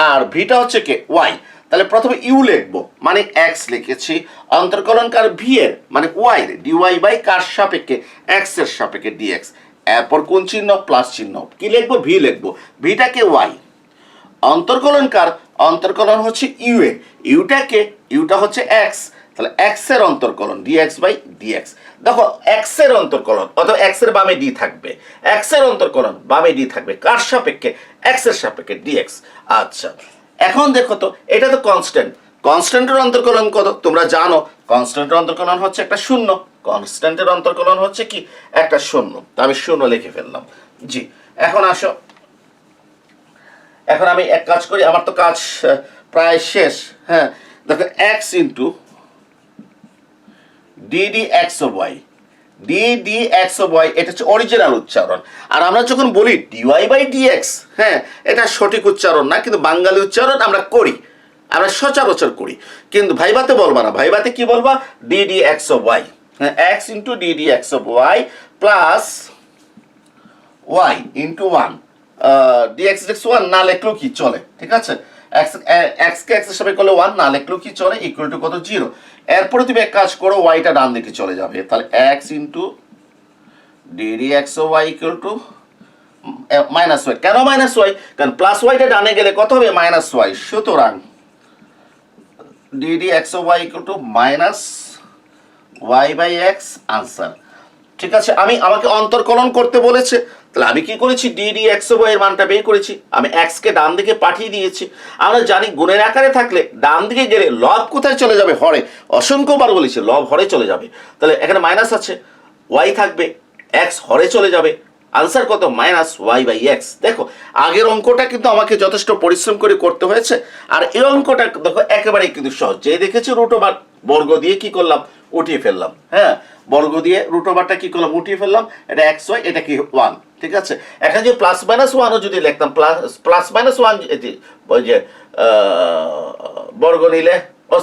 আর ভিটা হচ্ছে কে ওয়াই। তাহলে প্রথমে ইউ লিখবো, মানে এক্স লিখেছি, অন্তর্কলন কার ভি এর মানে ওয়াই এর, ডিওয়াই বাই কার সাপেক্ষে এক্স এর সাপেক্ষে ডিএক্স, এরপর কোন চিহ্ন, প্লাস চিহ্ন, কি লিখবো, ভি লিখবো, ভিটাকে ওয়াই, অন্তর্কলন কার, অন্তর্কলন হচ্ছে ইউ এর, ইউটা হচ্ছে এক্স, তাহলে এক্স এর অন্তর্কলন ডিএক্স বাই ডিএক্স। দেখো এক্স এর অন্তর্কলন, অথবা এক্স এর বামে ডি থাকবে, এক্স এর অন্তর্কলন বামে ডি থাকবে, কার সাপেক্ষে, এক্স এর সাপেক্ষে ডিএক্স। আচ্ছা, এখন দেখো তো, এটা তো কনস্ট্যান্টের অন্তর্কলন কত তোমরা জানো, কনস্ট্যান্টের অন্তর্কলন হচ্ছে একটা শূন্য, কনস্ট্যান্টের অন্তর্কলন হচ্ছে কি একটা শূন্য, তা আমি শূন্য লিখে ফেললাম জি। এখন আসো, এখন আমি এক কাজ করি, আমার তো কাজ প্রায় শেষ, হ্যাঁ দেখো x into d d x of y, d x of y, এটা হচ্ছে অরিজিনাল উচ্চারণ। আর আমরা যখন বলি ডিওয়াই বাই ডিএক্স, হ্যাঁ এটা সঠিক উচ্চারণ না, কিন্তু বাঙালি উচ্চারণ আমরা করি, আমরা সচরাচর করি, কিন্তু ভাইভাতে বলবা না, ভাইভাতে কি বলবা, ডিডি এক্স অফ ওয়াই, হ্যাঁ x into d d x of y plus y into one, d x x one না লিখলেও কি চলে, ঠিক আছে, এক্স কে এক্স এর সাথে করলে ওয়ান না লিখলেও কি চলে, ইকুয়াল টু কত, জিরো। এরপরে তুমি এক কাজ করো, ওয়াইটা ডান দিকে চলে যাবে, তাহলে x into d d x of y equal to minus y. কেন মাইনাস ওয়াই? কারণ প্লাস ওয়াইটা ডানে গেলে কত হবে, মাইনাস ওয়াই, সুতরাং d d x of y equal to minus y by x, answer. ঠিক আছে, আমাকে অন্তর্কলন করতে বলেছে, তাহলে আমি কি করেছি, ডিডি এক্স ওয়াই এর মানটা বের করেছি, আমি এক্স কে ডান দিকে পাঠিয়ে দিয়েছি। আমরা জানি গুণের আকারে থাকলে ডান দিকে গেলে লব কোথায় চলে যাবে, হরে, অসংখ্যবার বলেছি লব হরে চলে যাবে। তাহলে এখানে মাইনাস আছে, ওয়াই থাকবে, এক্স হরে চলে যাবে, আনসার কত, মাইনাস ওয়াই বাই এক্স। দেখো আগের অঙ্কটা কিন্তু আমাকে যথেষ্ট পরিশ্রম করে করতে হয়েছে, আর এই অঙ্কটা দেখো একেবারেই কিন্তু সহজ। যে দেখেছি রুট ওভার বর্গ দিয়ে কি করলাম, উঠিয়ে ফেললাম। হ্যাঁ, বর্গ দিয়ে রুট ওভারটা কি করলাম, উঠিয়ে ফেললাম। এটা এক্স ওয়াই, এটা কি ওয়ান, ঠিক আছে। এখানে যে প্লাস মাইনাস ওয়ানও যদি লিখতাম, প্লাস মাইনাস ওয়ান, ওই যে বর্গ নিলে,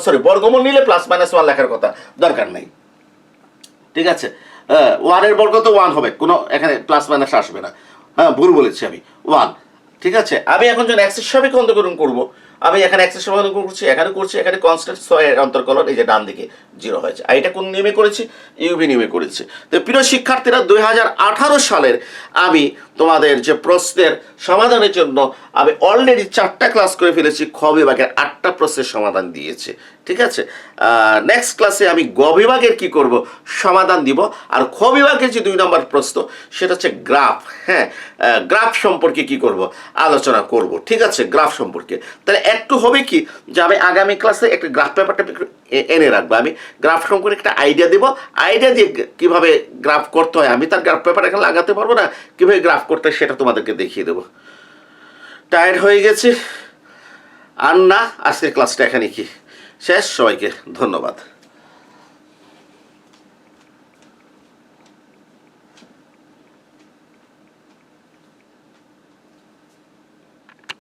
সরি বর্গমূল নিলে প্লাস মাইনাস ওয়ান লেখার কথা দরকার নেই, ঠিক আছে। ওয়ানের বর্গ তো ওয়ান হবে, কোনো এখানে প্লাস মাইনাস আসবে না। হ্যাঁ, ভুল বলেছি আমি, ওয়ান, ঠিক আছে। আমি এখন যখন এক্সের সাপেক্ষে অন্তর্করণ করবো, আমি এখানে এক্সের সাপেক্ষে অন্তর্করণ করছি, এখানে কনস্ট্যান্ট 6 এর অন্তর্কলন, এই যে ডান দিকে 0 হয়েছে। আর এটা কোন নিয়মে করেছি, ইউভি নিয়মে করেছি। তো প্রিয় শিক্ষার্থীরা, 2018 সালের আমি তোমাদের যে প্রশ্নের সমাধানের জন্য আমি অলরেডি 4টা ক্লাস করে ফেলেছি। খ বিভাগের 8টা প্রশ্নের সমাধান দিয়েছে, ঠিক আছে। নেক্সট ক্লাসে আমি গ বিভাগের কি করব, সমাধান দিব। আর খ বিভাগের যে 2 নম্বর প্রশ্ন, সেটা হচ্ছে গ্রাফ। হ্যাঁ, গ্রাফ সম্পর্কে কি করব, আলোচনা করব, ঠিক আছে, গ্রাফ সম্পর্কে। তাহলে একটু হবে কি, যে আমি আগামী ক্লাসে একটা গ্রাফ পেপারটা এনে রাখবো। আমি গ্রাফ সম্পর্কে একটা আইডিয়া দেবো, আইডিয়া দিয়ে কীভাবে গ্রাফ করতে হয়, আমি তার গ্রাফ পেপার এখানে লাগাতে পারবো না, কীভাবে গ্রাফ করতে হয় সেটা তোমাদেরকে দেখিয়ে দেবো। টায়ার্ড হয়ে গেছি আর না, আজকের ক্লাসটা এখানে কি শেষ। সবাইকে ধন্যবাদ।